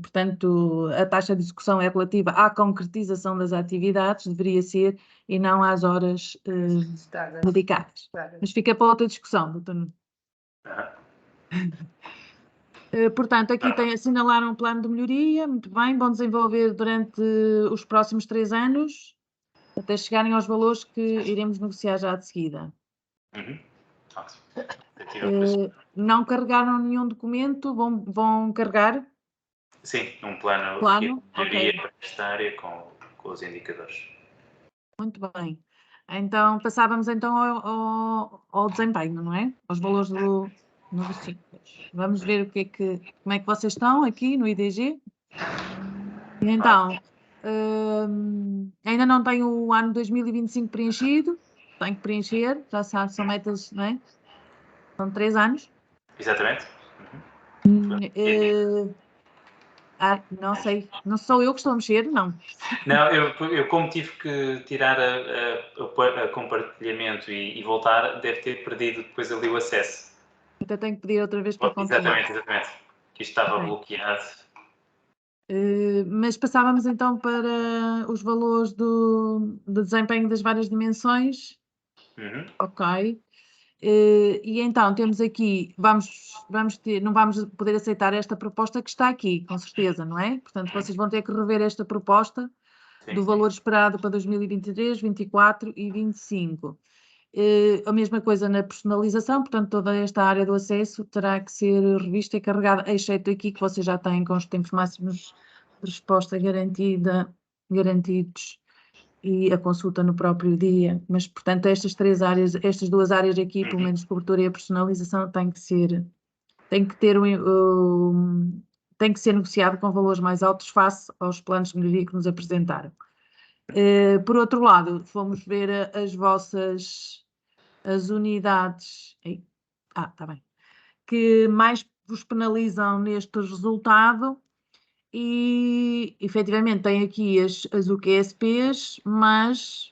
portanto, a taxa de execução é relativa à concretização das atividades, deveria ser, e não às horas dedicadas. Mas fica para outra discussão, doutor Nuno. Portanto, aqui tem assinalar um plano de melhoria, muito bem, vão desenvolver durante os próximos 3 anos, até chegarem aos valores que iremos negociar já de seguida. Não carregaram nenhum documento, vão carregar? Sim, um plano de melhoria para esta área com os indicadores. Muito bem. Então, passávamos então ao desempenho, não é? Aos valores do simples. Vamos ver como é que vocês estão aqui no IDG. E então, ainda não tenho o ano 2025 preenchido, tenho que preencher, já sabe, são metas, não é? São 3 anos. Exatamente. Não sei, não sou eu que estou a mexer, não. Não, eu como tive que tirar a compartilhamento e voltar, deve ter perdido depois ali o acesso. Então tenho que pedir outra vez para continuar. Exatamente. Que isto estava bloqueado. Mas passávamos então para os valores do desempenho das várias dimensões. Ok. E então temos aqui, não vamos poder aceitar esta proposta que está aqui, com certeza, não é? Portanto, vocês vão ter que rever esta proposta do valor esperado para 2023, 24 e 25. A mesma coisa na personalização, portanto, toda esta área do acesso terá que ser revista e carregada, exceto aqui que vocês já têm com os tempos máximos de resposta garantidos e a consulta no próprio dia, mas portanto estas 2 áreas aqui, pelo menos cobertura e a personalização, tem que ser negociado com valores mais altos face aos planos de melhoria que nos apresentaram. Por outro lado, fomos ver as unidades está bem, que mais vos penalizam neste resultado. E efetivamente tem aqui as UQSPs, mas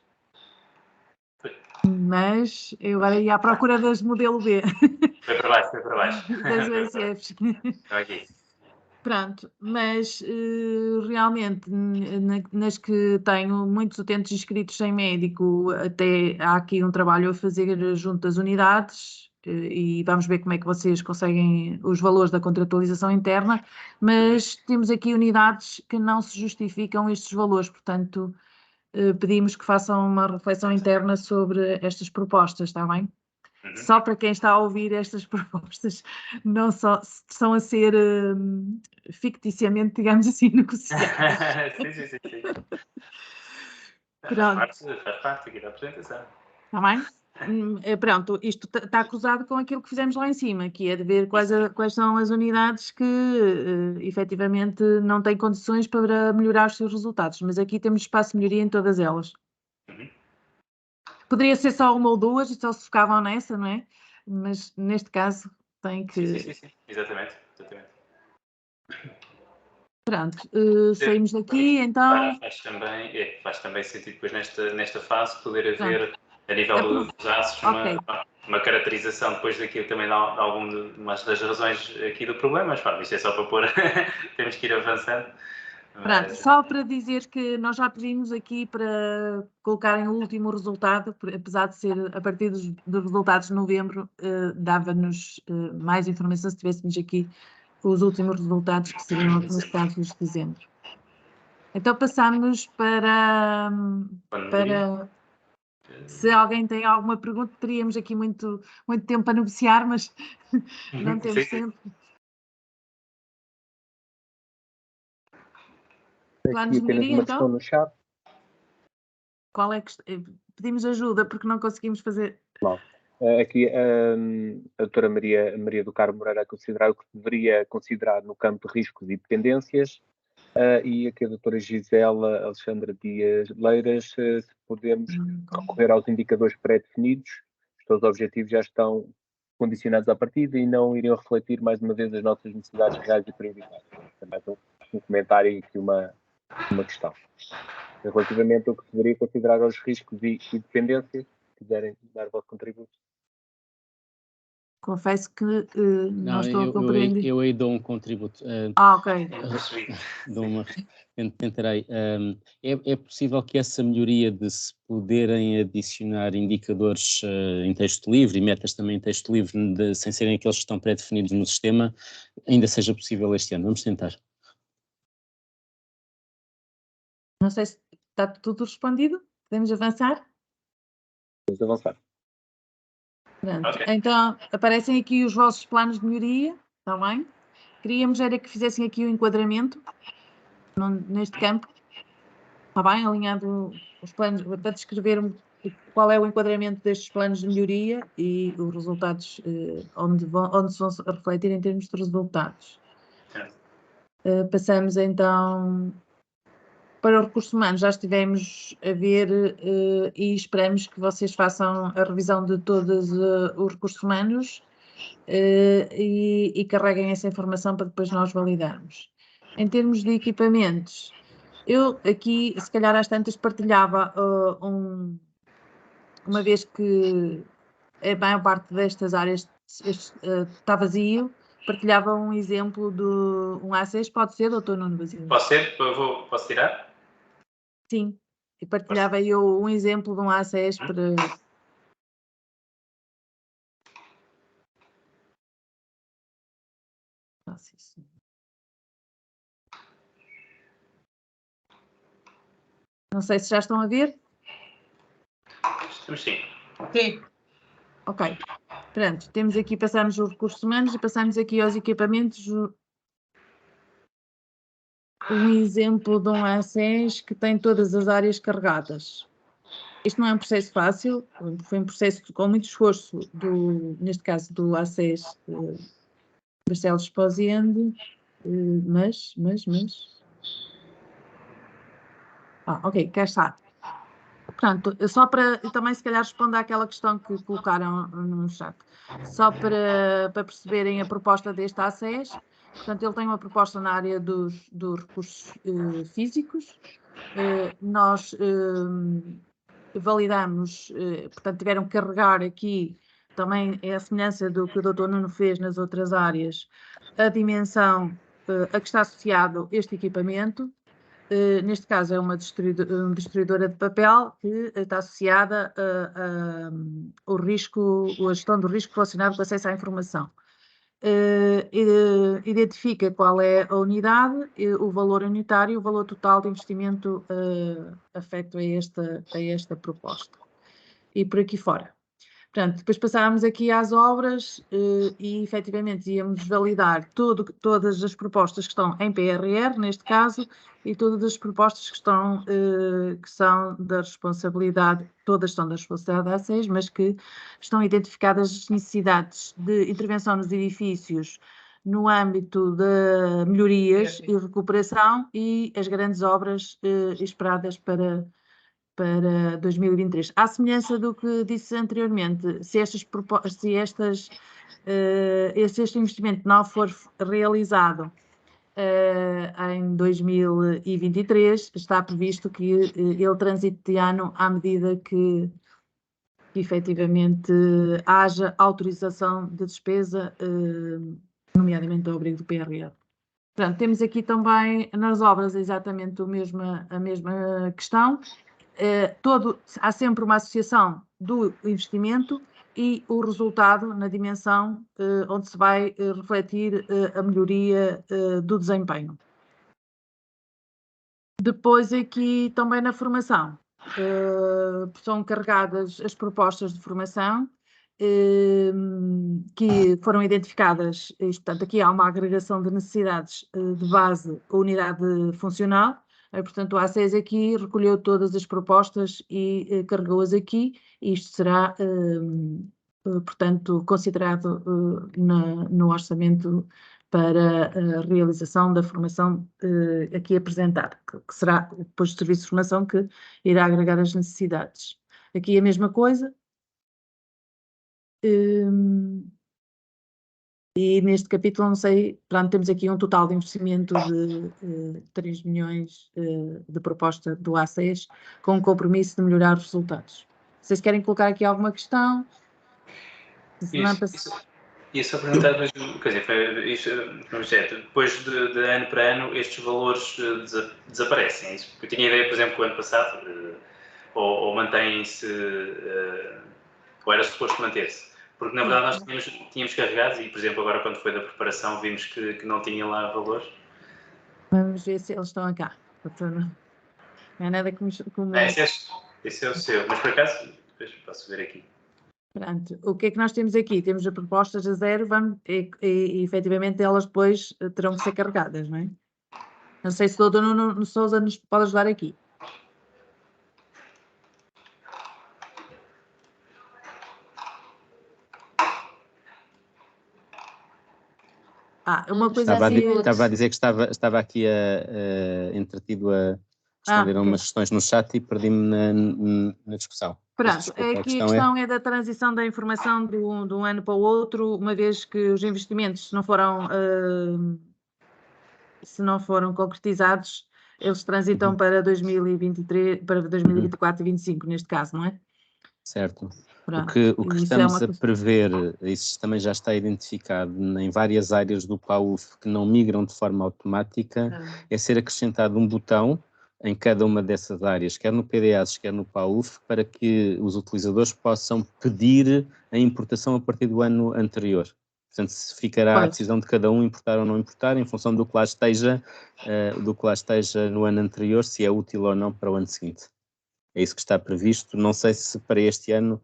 eu agora ia à procura das modelo B. Foi para baixo. Das USFs. Aqui. Pronto, mas realmente nas que tenho muitos utentes inscritos sem médico, até há aqui um trabalho a fazer junto das unidades. E vamos ver como é que vocês conseguem os valores da contratualização interna, mas temos aqui unidades que não se justificam estes valores, portanto, pedimos que façam uma reflexão interna sobre estas propostas, está bem? Só para quem está a ouvir estas propostas, não só estão a ser ficticiamente, digamos assim, negociadas. Sim. Pronto. Faz parte aqui da apresentação. Está bem? Pronto, isto está cruzado com aquilo que fizemos lá em cima, que é de ver quais são as unidades que efetivamente não têm condições para melhorar os seus resultados, mas aqui temos espaço de melhoria em todas elas. Poderia ser só uma ou duas e só se focavam nessa, não é? Mas neste caso tem que... Sim. Exatamente. Pronto, saímos daqui, então... Faz também sentido depois nesta fase poder haver... A nível dos aços, uma caracterização depois daquilo também de algumas das razões aqui do problema, mas pá, isto é só para pôr, temos que ir avançando. Pronto, só para dizer que nós já pedimos aqui para colocarem o último resultado, apesar de ser a partir dos resultados de novembro, dava-nos mais informação se tivéssemos aqui os últimos resultados que seriam aplicados de dezembro. Então passamos para se alguém tem alguma pergunta, teríamos aqui muito tempo para negociar, mas não temos tempo. Aqui apenas uma questão no chat. Qual é que... Pedimos ajuda porque não conseguimos fazer... Não. Aqui a doutora Maria do Carmo Moreira a considerar o que deveria considerar no campo de riscos e dependências. E aqui a doutora Gisela Alexandra Dias Leiras, se podemos recorrer aos indicadores pré-definidos, os objetivos já estão condicionados à partida e não iriam refletir mais uma vez as nossas necessidades reais e prioritárias. Também um comentário e aqui uma questão. Relativamente ao que se deveria considerar aos riscos e dependências, se quiserem dar o vosso contributo. confesso que não estou a compreender. Eu aí dou um contributo. Ok. Tentarei. É possível que essa melhoria de se poderem adicionar indicadores em texto livre e metas também em texto livre, sem serem aqueles que estão pré-definidos no sistema, ainda seja possível este ano? Vamos tentar. Não sei se está tudo respondido. Podemos avançar? Vamos avançar. Pronto. Okay. Então, aparecem aqui os vossos planos de melhoria, está bem? Queríamos era que fizessem aqui o enquadramento neste campo, está bem? Alinhado os planos, para descrever qual é o enquadramento destes planos de melhoria e os resultados, onde se vão refletir em termos de resultados. Passamos então para o recurso humano. Já estivemos a ver e esperamos que vocês façam a revisão de todos os recursos humanos e carreguem essa informação para depois nós validarmos. Em termos de equipamentos, eu aqui, se calhar às tantas, partilhava uma vez que a maior parte destas áreas está vazio, partilhava um exemplo de um A6, pode ser, doutor Nuno Basílio? Pode ser? Posso tirar? Sim, e partilhava eu um exemplo de um A6 para... Não sei se já estão a ver. Estamos sim. Sim. Ok. Pronto, temos aqui, passamos os recursos humanos e passamos aqui aos equipamentos. Um exemplo de um A6 que tem todas as áreas carregadas. Isto não é um processo fácil, foi um processo com muito esforço, neste caso do A6 Barcelos Esposende, mas... ok, cá está. Portanto, só para também se calhar responder àquela questão que colocaram no chat, só para perceberem a proposta deste A6, portanto ele tem uma proposta na área dos recursos físicos, nós validamos, portanto tiveram que carregar aqui, também é a semelhança do que o Dr. Nuno fez nas outras áreas, a dimensão a que está associado este equipamento. Neste caso é uma destruidora de papel que está associada ao risco, a gestão do risco relacionado com o acesso à informação. Identifica qual é a unidade, o valor unitário e o valor total de investimento afeto a esta proposta. E por aqui fora. Portanto, depois passávamos aqui às obras e efetivamente íamos validar todas as propostas que estão em PRR, neste caso, e todas as propostas que são da responsabilidade, todas são da responsabilidade A6, mas que estão identificadas as necessidades de intervenção nos edifícios no âmbito de melhorias e recuperação e as grandes obras esperadas para 2023. À semelhança do que disse anteriormente, se este investimento não for realizado em 2023, está previsto que ele transite de ano à medida que efetivamente haja autorização de despesa, nomeadamente ao abrigo do PRR. Portanto, temos aqui também nas obras exatamente a mesma questão. Há sempre uma associação do investimento e o resultado na dimensão onde se vai refletir a melhoria do desempenho. Depois aqui também na formação, são carregadas as propostas de formação que foram identificadas, e, portanto aqui há uma agregação de necessidades de base a unidade funcional. Portanto, o A6 aqui recolheu todas as propostas e carregou-as aqui, e isto será, portanto, considerado no orçamento para a realização da formação aqui apresentada, que será depois do serviço de formação que irá agregar as necessidades. Aqui a mesma coisa. E neste capítulo, não sei, pronto, temos aqui um total de investimento de 3 milhões de proposta do A6, com o compromisso de melhorar os resultados. Vocês querem colocar aqui alguma questão? E só perguntar, mas, quer dizer, depois de ano para ano estes valores desaparecem, é isso? Eu tinha ideia, por exemplo, que o ano passado ou mantém-se, ou era suposto manter-se, porque na verdade nós tínhamos carregado e, por exemplo, agora quando foi da preparação vimos que não tinha lá valores. Vamos ver se eles estão cá. Não é nada como... Esse é o seu, mas por acaso, depois posso ver aqui. Pronto, o que é que nós temos aqui? Temos as propostas a zero e efetivamente elas depois terão que ser carregadas, não é? Não sei se o doutor Nuno Sousa nos pode ajudar aqui. Uma coisa estava a dizer que estava aqui entretido a responder a umas questões no chat e perdi-me na discussão. Pronto, aqui a questão é da transição da informação de um ano para o outro, uma vez que os investimentos se não foram concretizados, eles transitam para 2023, para 2024 e 2025, neste caso, não é? Certo. Pronto. O que estamos a prever, isso também já está identificado em várias áreas do PAUF que não migram de forma automática, é ser acrescentado um botão em cada uma dessas áreas, quer no PDAs, quer no PAUF, para que os utilizadores possam pedir a importação a partir do ano anterior. Portanto, ficará a decisão de cada um importar ou não importar, em função do que lá esteja no ano anterior, se é útil ou não para o ano seguinte. É isso que está previsto. Não sei se para este ano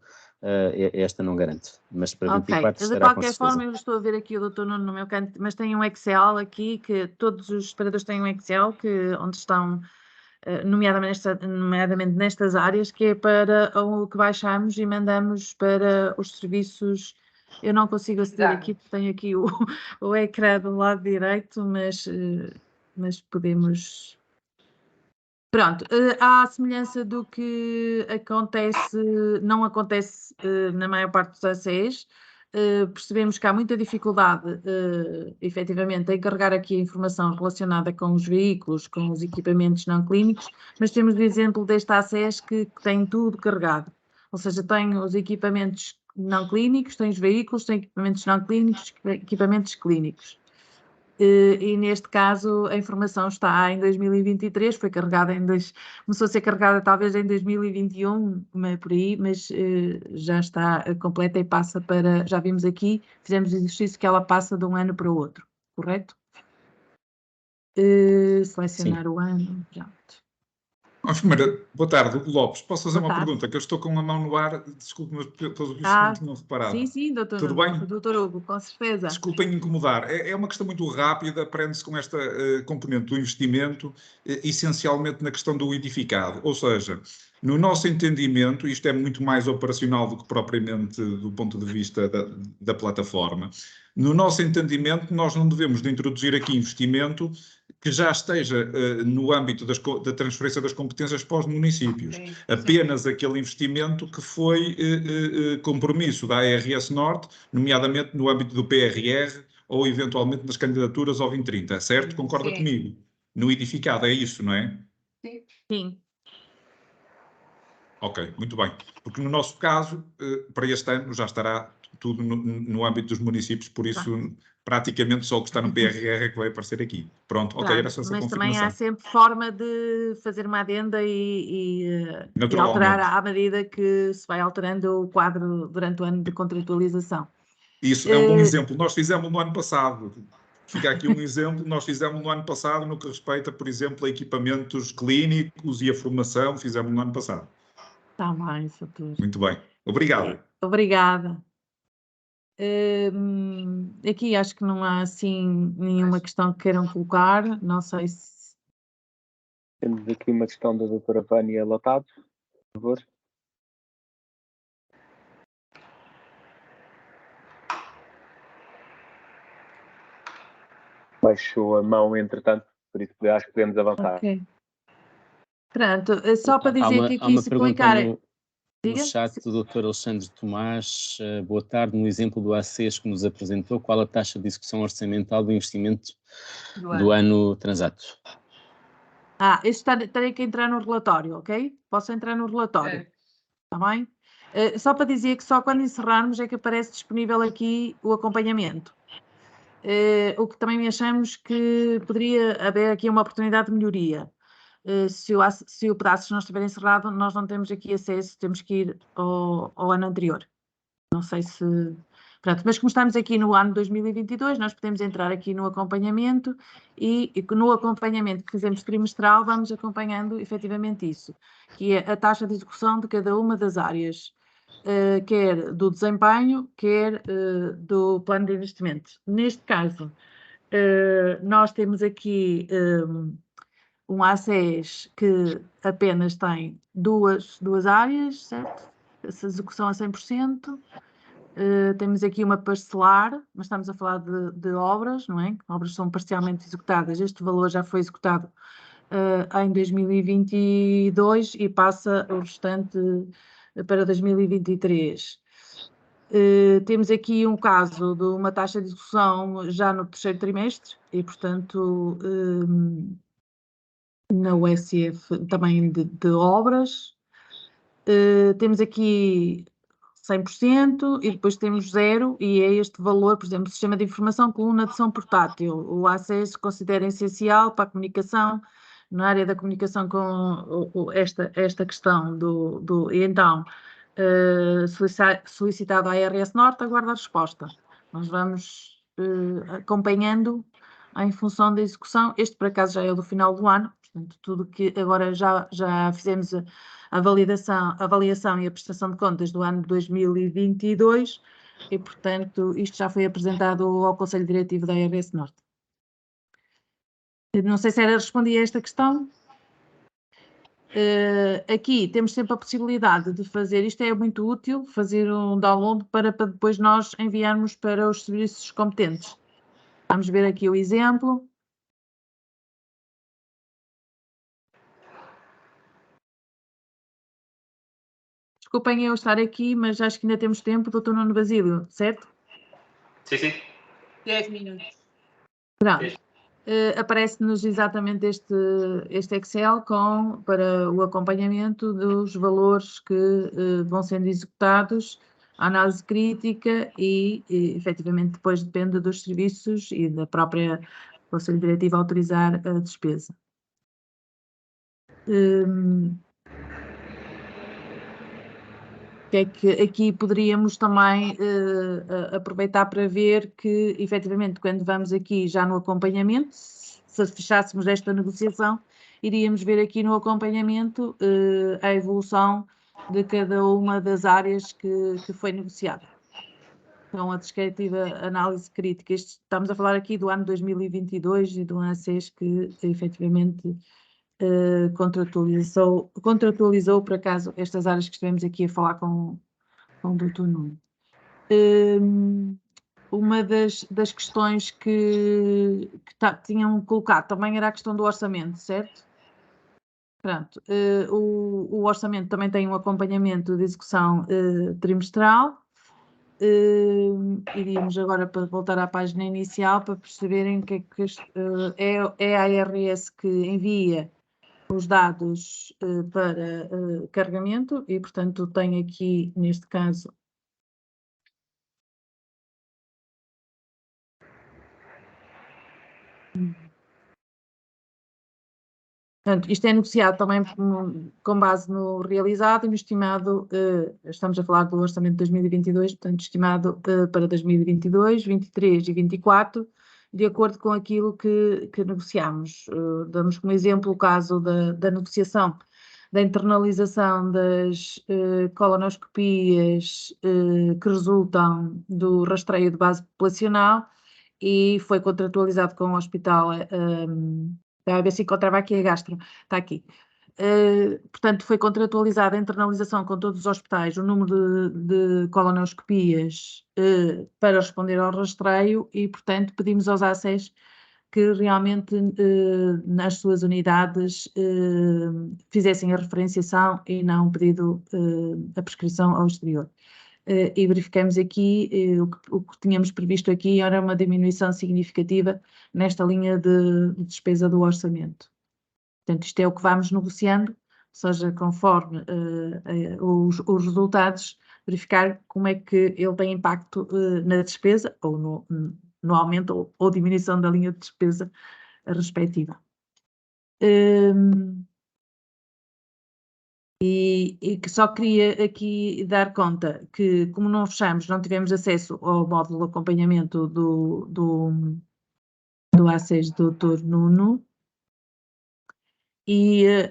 esta não garante, mas para 24 será com certeza. De qualquer forma, eu estou a ver aqui o Dr. Nuno no meu canto, mas tem um Excel aqui, que todos os operadores têm um Excel, onde estão, nomeadamente nestas áreas, que é para o que baixamos e mandamos para os serviços. Eu não consigo aceder aqui, porque tenho aqui o ecrã do lado direito, mas podemos... Pronto, à semelhança do que não acontece na maior parte dos ACEs, percebemos que há muita dificuldade, efetivamente, em carregar aqui a informação relacionada com os veículos, com os equipamentos não clínicos, mas temos o exemplo deste ACES que tem tudo carregado, ou seja, tem os equipamentos não clínicos, tem os veículos, tem equipamentos não clínicos, equipamentos clínicos. E neste caso a informação está em 2023, foi carregada começou a ser carregada talvez em 2021, por aí, mas já está completa e passa para, já vimos aqui, fizemos o exercício que ela passa de um ano para o outro, correto? Selecionar o ano, pronto. Enfermeira, boa tarde, Lopes. Posso fazer uma pergunta? Que eu estou com a mão no ar, desculpe, mas pelos vistos não tinham reparado. Sim, doutor. Tudo bem? Doutor Hugo, com certeza. Desculpem incomodar. É uma questão muito rápida, prende-se com esta componente do investimento, essencialmente na questão do edificado. Ou seja, no nosso entendimento, isto é muito mais operacional do que propriamente do ponto de vista da plataforma. No nosso entendimento, nós não devemos de introduzir aqui investimento que já esteja no âmbito da transferência das competências para os municípios. Apenas aquele investimento que foi compromisso da ARS Norte, nomeadamente no âmbito do PRR ou eventualmente nas candidaturas ao 2030, certo? Concorda comigo? No edificado, é isso, não é? Sim. Ok, muito bem. Porque no nosso caso, para este ano, já estará tudo no âmbito dos municípios, por isso praticamente só o que está no PRR é que vai aparecer aqui. Pronto, ok, era só essa mas confirmação. também há sempre forma de fazer uma adenda e alterar à medida que se vai alterando o quadro durante o ano de contratualização. Isso, é um bom exemplo. Nós fizemos no ano passado. Fica aqui um exemplo, nós fizemos no ano passado no que respeita, por exemplo, a equipamentos clínicos e a formação, fizemos no ano passado. Está bem, doutor. Muito bem. Obrigado. Obrigada. Aqui acho que não há assim nenhuma questão que queiram colocar, não sei se... Temos aqui uma questão da doutora Vânia Lotado, por favor. Baixou a mão, entretanto, por isso acho que podemos avançar. Ok. Pronto, só para dizer que aqui se clicarem... No chat do Dr. Alexandre Tomás, boa tarde, no exemplo do ACES que nos apresentou, qual a taxa de execução orçamental do investimento do ano transato? Terei que entrar no relatório, ok? Posso entrar no relatório, está bem? Só para dizer que só quando encerrarmos é que aparece disponível aqui o acompanhamento. O que também achamos que poderia haver aqui uma oportunidade de melhoria. Se o pedaço não estiver encerrado, nós não temos aqui acesso, temos que ir ao ano anterior. Não sei se... Pronto, mas como estamos aqui no ano 2022, nós podemos entrar aqui no acompanhamento e no acompanhamento que fizemos trimestral vamos acompanhando efetivamente isso, que é a taxa de execução de cada uma das áreas, quer do desempenho, quer do plano de investimento. Neste caso, nós temos aqui um ACES que apenas tem duas áreas, certo? Essa execução a 100%. Temos aqui uma parcelar, mas estamos a falar de obras, não é? Obras são parcialmente executadas. Este valor já foi executado em 2022 e passa o restante para 2023. Temos aqui um caso de uma taxa de execução já no terceiro trimestre e, portanto, na USF também de obras. Temos aqui 100% e depois temos 0 e é este valor, por exemplo, Sistema de Informação, coluna de som portátil. O acesso considera essencial para a comunicação, na área da comunicação com esta questão e então, solicitado à ARS Norte, aguarda a resposta. Nós vamos acompanhando em função da execução. Este, por acaso, já é do final do ano, portanto, tudo que agora já fizemos a avaliação e a prestação de contas do ano de 2022 e, portanto, isto já foi apresentado ao Conselho Diretivo da ARS Norte. Não sei se era responder a esta questão. Aqui temos sempre a possibilidade de fazer, isto é muito útil, fazer um download para depois nós enviarmos para os serviços competentes. Vamos ver aqui o exemplo. Desculpem eu estar aqui, mas acho que ainda temos tempo, Dr. Nuno Basílio, certo? Sim, sim. 10 minutos. Pronto. Aparece-nos exatamente este Excel para o acompanhamento dos valores que vão sendo executados, a análise crítica e efetivamente depois depende dos serviços e da própria Conselho Diretivo autorizar a despesa. É que aqui poderíamos também aproveitar para ver que, efetivamente, quando vamos aqui já no acompanhamento, se fechássemos esta negociação, iríamos ver aqui no acompanhamento a evolução de cada uma das áreas que foi negociada. Então, a descritiva análise crítica, estamos a falar aqui do ano 2022 e do ANSES que, efetivamente, contratualizou, por acaso, estas áreas que estivemos aqui a falar com o Dr. Nuno. Uma das questões que tinham colocado também era a questão do orçamento, certo? Pronto, o orçamento também tem um acompanhamento de execução trimestral. Iríamos agora para voltar à página inicial para perceberem que é a ARS que envia os dados para carregamento e, portanto, tem aqui, neste caso, portanto, isto é negociado também com base no realizado e no estimado, estamos a falar do orçamento de 2022, portanto, estimado para 2022, 23 e 24, de acordo com aquilo que negociamos. Damos como exemplo o caso da negociação da internalização das colonoscopias que resultam do rastreio de base populacional e foi contratualizado com o hospital a ver se encontrava aqui a gastro, está aqui. Portanto, foi contratualizada a internalização com todos os hospitais, o número de colonoscopias para responder ao rastreio e, portanto, pedimos aos ACES que realmente nas suas unidades fizessem a referenciação e não pedido a prescrição ao exterior. E verificamos aqui o que tínhamos previsto aqui era uma diminuição significativa nesta linha de despesa do orçamento. Portanto, isto é o que vamos negociando seja, conforme os resultados, verificar como é que ele tem impacto na despesa, ou no aumento ou diminuição da linha de despesa respectiva. E que só queria aqui dar conta que, como não fechamos, não tivemos acesso ao módulo de acompanhamento do ACES do Dr. Nuno,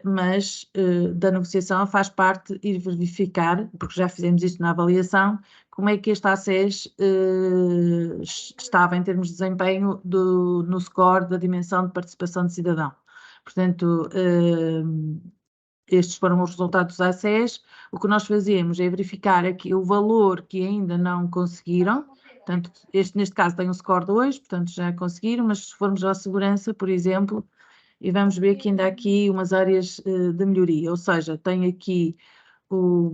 mas da negociação faz parte ir verificar, porque já fizemos isso na avaliação, como é que este ACES estava em termos de desempenho no score da dimensão de participação de cidadão. Portanto, estes foram os resultados dos ACES. O que nós fazemos é verificar aqui o valor que ainda não conseguiram. Portanto, neste caso tem um score 2, portanto já conseguiram, mas se formos à segurança, por exemplo, e vamos ver que ainda há aqui umas áreas de melhoria, ou seja, tem aqui o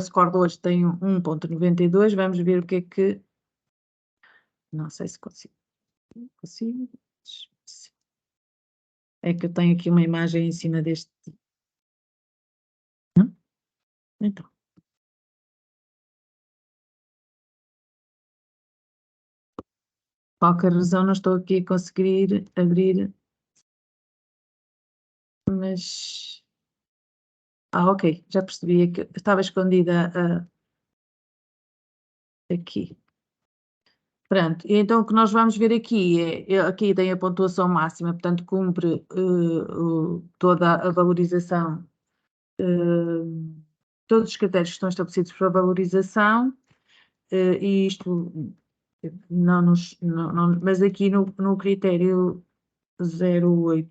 score 2 tem 1.92, vamos ver o que é que... Não sei se consigo. Consigo? É que eu tenho aqui uma imagem em cima deste... Não? Então. Por qualquer razão não estou aqui a conseguir abrir... Mas... ok, já percebi que estava escondida aqui. Pronto, e então o que nós vamos ver aqui aqui tem a pontuação máxima, portanto cumpre toda a valorização, todos os critérios que estão estabelecidos para a valorização, e isto mas aqui no critério 08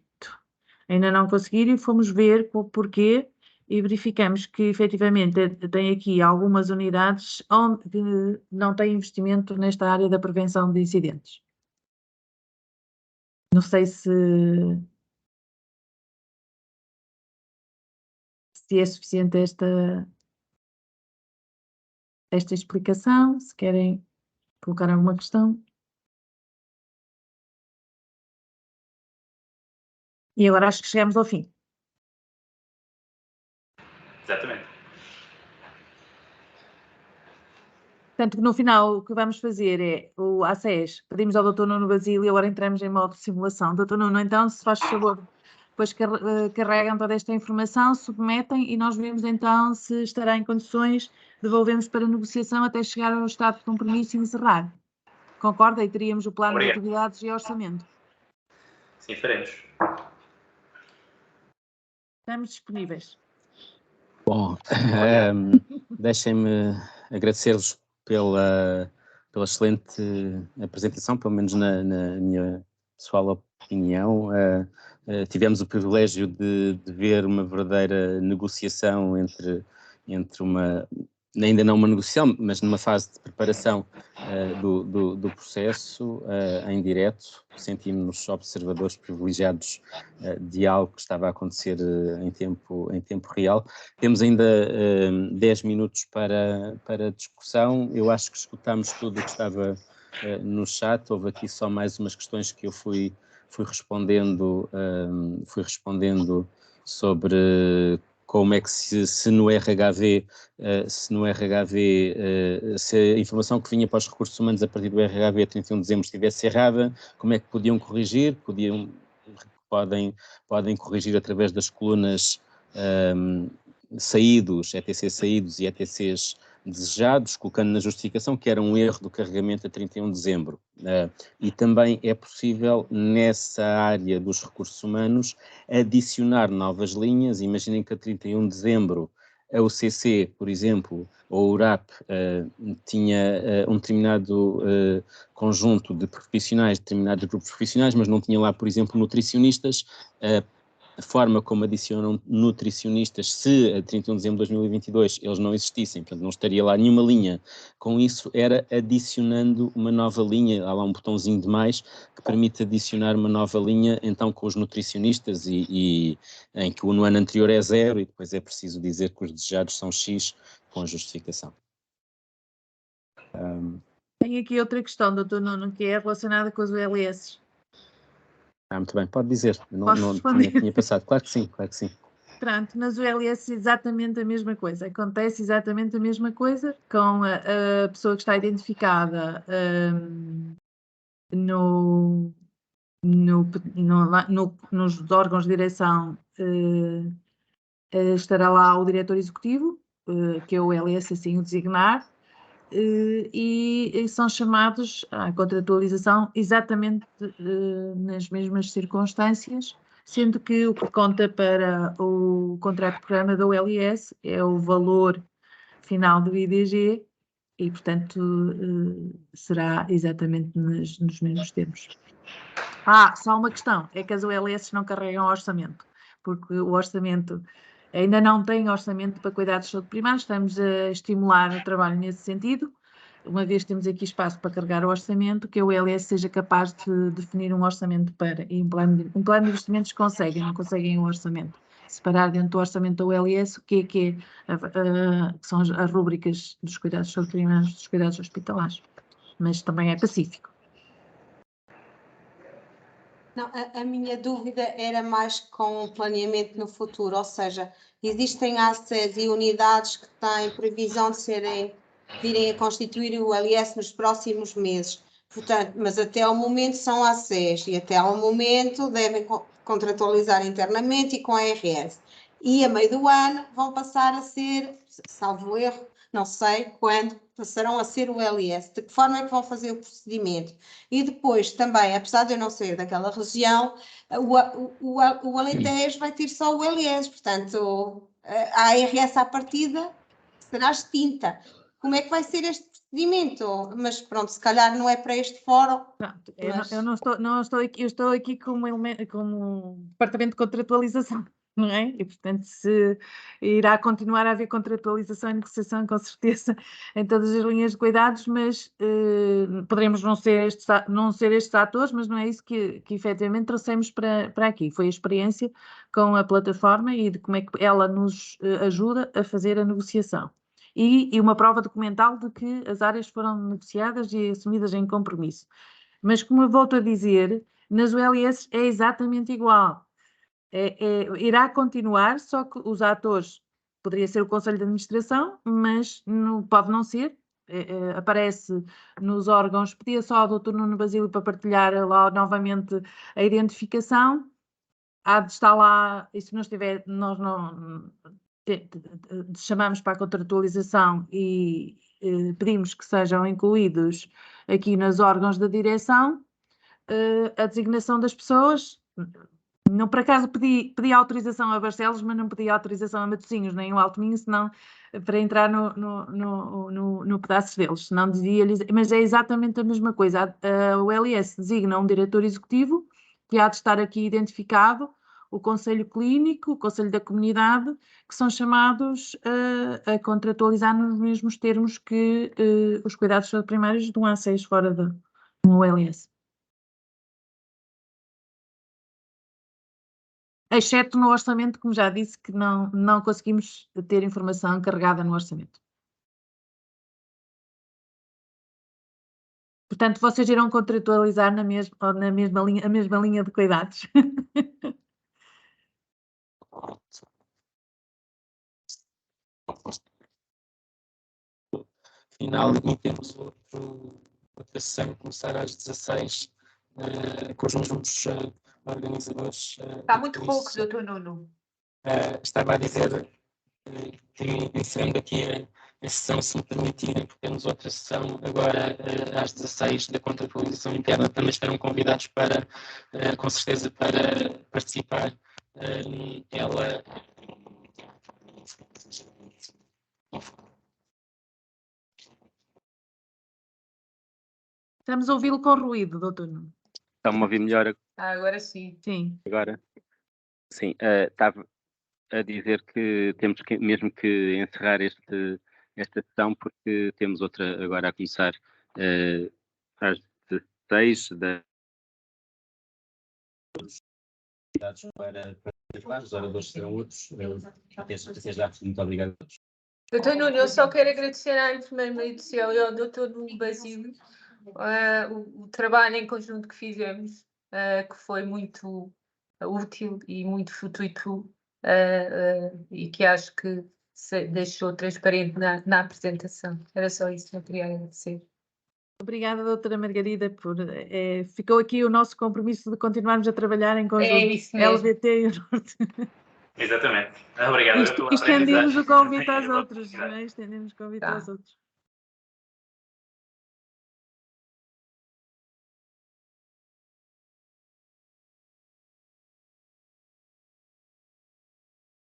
ainda não conseguiram e fomos ver porquê e verificamos que efetivamente tem aqui algumas unidades onde não tem investimento nesta área da prevenção de incidentes. Não sei se é suficiente esta explicação, se querem colocar alguma questão. E agora acho que chegamos ao fim. Exatamente. Portanto, no final, o que vamos fazer é o ACES. Pedimos ao Dr. Nuno Basílio e agora entramos em modo de simulação. Dr. Nuno, então, se faz favor, depois carregam toda esta informação, submetem e nós vemos então se estará em condições, devolvemos para negociação até chegar ao estado de compromisso e encerrar. Concorda? E teríamos o plano de atividades e orçamento. Sim, faremos. Estamos disponíveis. Bom, deixem-me agradecer-vos pela excelente apresentação, pelo menos na minha pessoal opinião. Tivemos o privilégio de ver uma verdadeira negociação entre ainda não uma negociação, mas numa fase de preparação do processo em direto. Sentimos-nos observadores privilegiados de algo que estava a acontecer em tempo real. Temos ainda 10 minutos para discussão. Eu acho que escutámos tudo o que estava no chat. Houve aqui só mais umas questões que eu fui respondendo sobre como é que se no RHV, se a informação que vinha para os recursos humanos a partir do RHV a 31 de dezembro estivesse errada, como é que podiam corrigir? Podem corrigir através das colunas saídos, ETC saídos e ETCs desejados, colocando na justificação que era um erro do carregamento a 31 de dezembro. E também é possível, nessa área dos recursos humanos, adicionar novas linhas. Imaginem que a 31 de dezembro a UCC, por exemplo, ou a URAP, tinha um determinado conjunto de profissionais, determinados grupos profissionais, mas não tinha lá, por exemplo, nutricionistas. A forma como adicionam nutricionistas, se a 31 de dezembro de 2022 eles não existissem, portanto não estaria lá nenhuma linha, com isso era adicionando uma nova linha, há lá um botãozinho de mais que permite adicionar uma nova linha, então com os nutricionistas e em que no ano anterior é 0 e depois é preciso dizer que os desejados são X com a justificação. Tenho aqui outra questão, Dr. Nuno, que é relacionada com os ULS. Muito bem, pode dizer. Não tinha passado. Claro que sim, claro que sim. Pronto, nas ULS exatamente a mesma coisa, acontece exatamente a mesma coisa com a pessoa que está identificada nos órgãos de direção, estará lá o diretor executivo, que é o ULS assim o designar, e são chamados à contratualização exatamente nas mesmas circunstâncias, sendo que o que conta para o contrato de programa da ULS é o valor final do IDG e, portanto, será exatamente nos mesmos termos. Só uma questão, é que as ULS não carregam orçamento, porque o orçamento ainda não tem orçamento para cuidados de saúde primários, estamos a estimular o trabalho nesse sentido, uma vez temos aqui espaço para carregar o orçamento, que a ULS seja capaz de definir um orçamento para, e um plano de investimentos não conseguem um orçamento. Separar dentro do orçamento da ULS o que são as rúbricas dos cuidados de saúde primários, dos cuidados hospitalares, mas também é pacífico. Não, a minha dúvida era mais com o planeamento no futuro, ou seja, existem ACES e unidades que têm previsão de virem a constituir o ULS nos próximos meses, portanto, mas até ao momento são ACES e até ao momento devem contratualizar internamente e com a ARS. E a meio do ano vão passar a ser, salvo erro, não sei quando, passarão a ser o ULS. De que forma é que vão fazer o procedimento? E depois também, apesar de eu não ser daquela região, o Alentejo vai ter só o ULS, portanto, a ARS à partida será extinta. Como é que vai ser este procedimento? Mas pronto, se calhar não é para este fórum. Pronto, eu não estou aqui, eu estou aqui como departamento de contratualização. Não é? E, portanto, se irá continuar a haver contratualização e negociação, com certeza, em todas as linhas de cuidados, mas poderemos não ser estes atores, mas não é isso que efetivamente trouxemos para aqui. Foi a experiência com a plataforma e de como é que ela nos ajuda a fazer a negociação. E uma prova documental de que as áreas foram negociadas e assumidas em compromisso. Mas, como eu volto a dizer, nas ULS é exatamente igual. Irá continuar, só que os atores, poderia ser o Conselho de Administração, mas pode não ser, aparece nos órgãos, pedia só ao Dr. Nuno Basílio para partilhar lá novamente a identificação, há de estar lá, e se não estiver, nós não chamamos para a contratualização e pedimos que sejam incluídos aqui nos órgãos da direção, a designação das pessoas. Não, por acaso pedi autorização a Barcelos, mas não pedi autorização a Matosinhos, nem o Alto Minho, senão para entrar no pedaço deles, senão dizia-lhes, mas é exatamente a mesma coisa. A ULS designa um diretor executivo, que há de estar aqui identificado, o Conselho Clínico, o Conselho da Comunidade, que são chamados a contratualizar nos mesmos termos que os cuidados de saúde primários de um A6 fora de um ULS. Exceto no orçamento, como já disse, que não conseguimos ter informação carregada no orçamento. Portanto, vocês irão contratualizar na mesma linha de cuidados. Final, e temos outra sessão começar às 16, com os mesmos organizadores. Está muito pouco, Dr. Nuno. Estava a dizer que encerrando aqui a sessão, se me permitirem, porque temos outra sessão agora às 16 da contratualização interna, também estarão convidados para, com certeza, para participar. Ela... Estamos a ouvi-lo com ruído, doutor Nuno. Está-me a ouvir melhor? Agora sim. Sim. Agora? Sim, estava a dizer que temos mesmo que encerrar esta sessão, porque temos outra agora a começar às 16 da... para os oradores serão outros. Até já, muito obrigado a todos. Doutor Nuno, eu só quero agradecer à enfermeira edição e ao Dr. Nuno Basílio o trabalho em conjunto que fizemos, que foi muito útil e muito fortuito e que acho que deixou transparente na apresentação. Era só isso que eu queria agradecer. Obrigada, doutora Margarida, ficou aqui o nosso compromisso de continuarmos a trabalhar em conjunto. É isso mesmo. LBT e o Norte. Exatamente. Obrigado pela Estendemos o convite aos pela outros, não é? Estendemos o convite aos outros.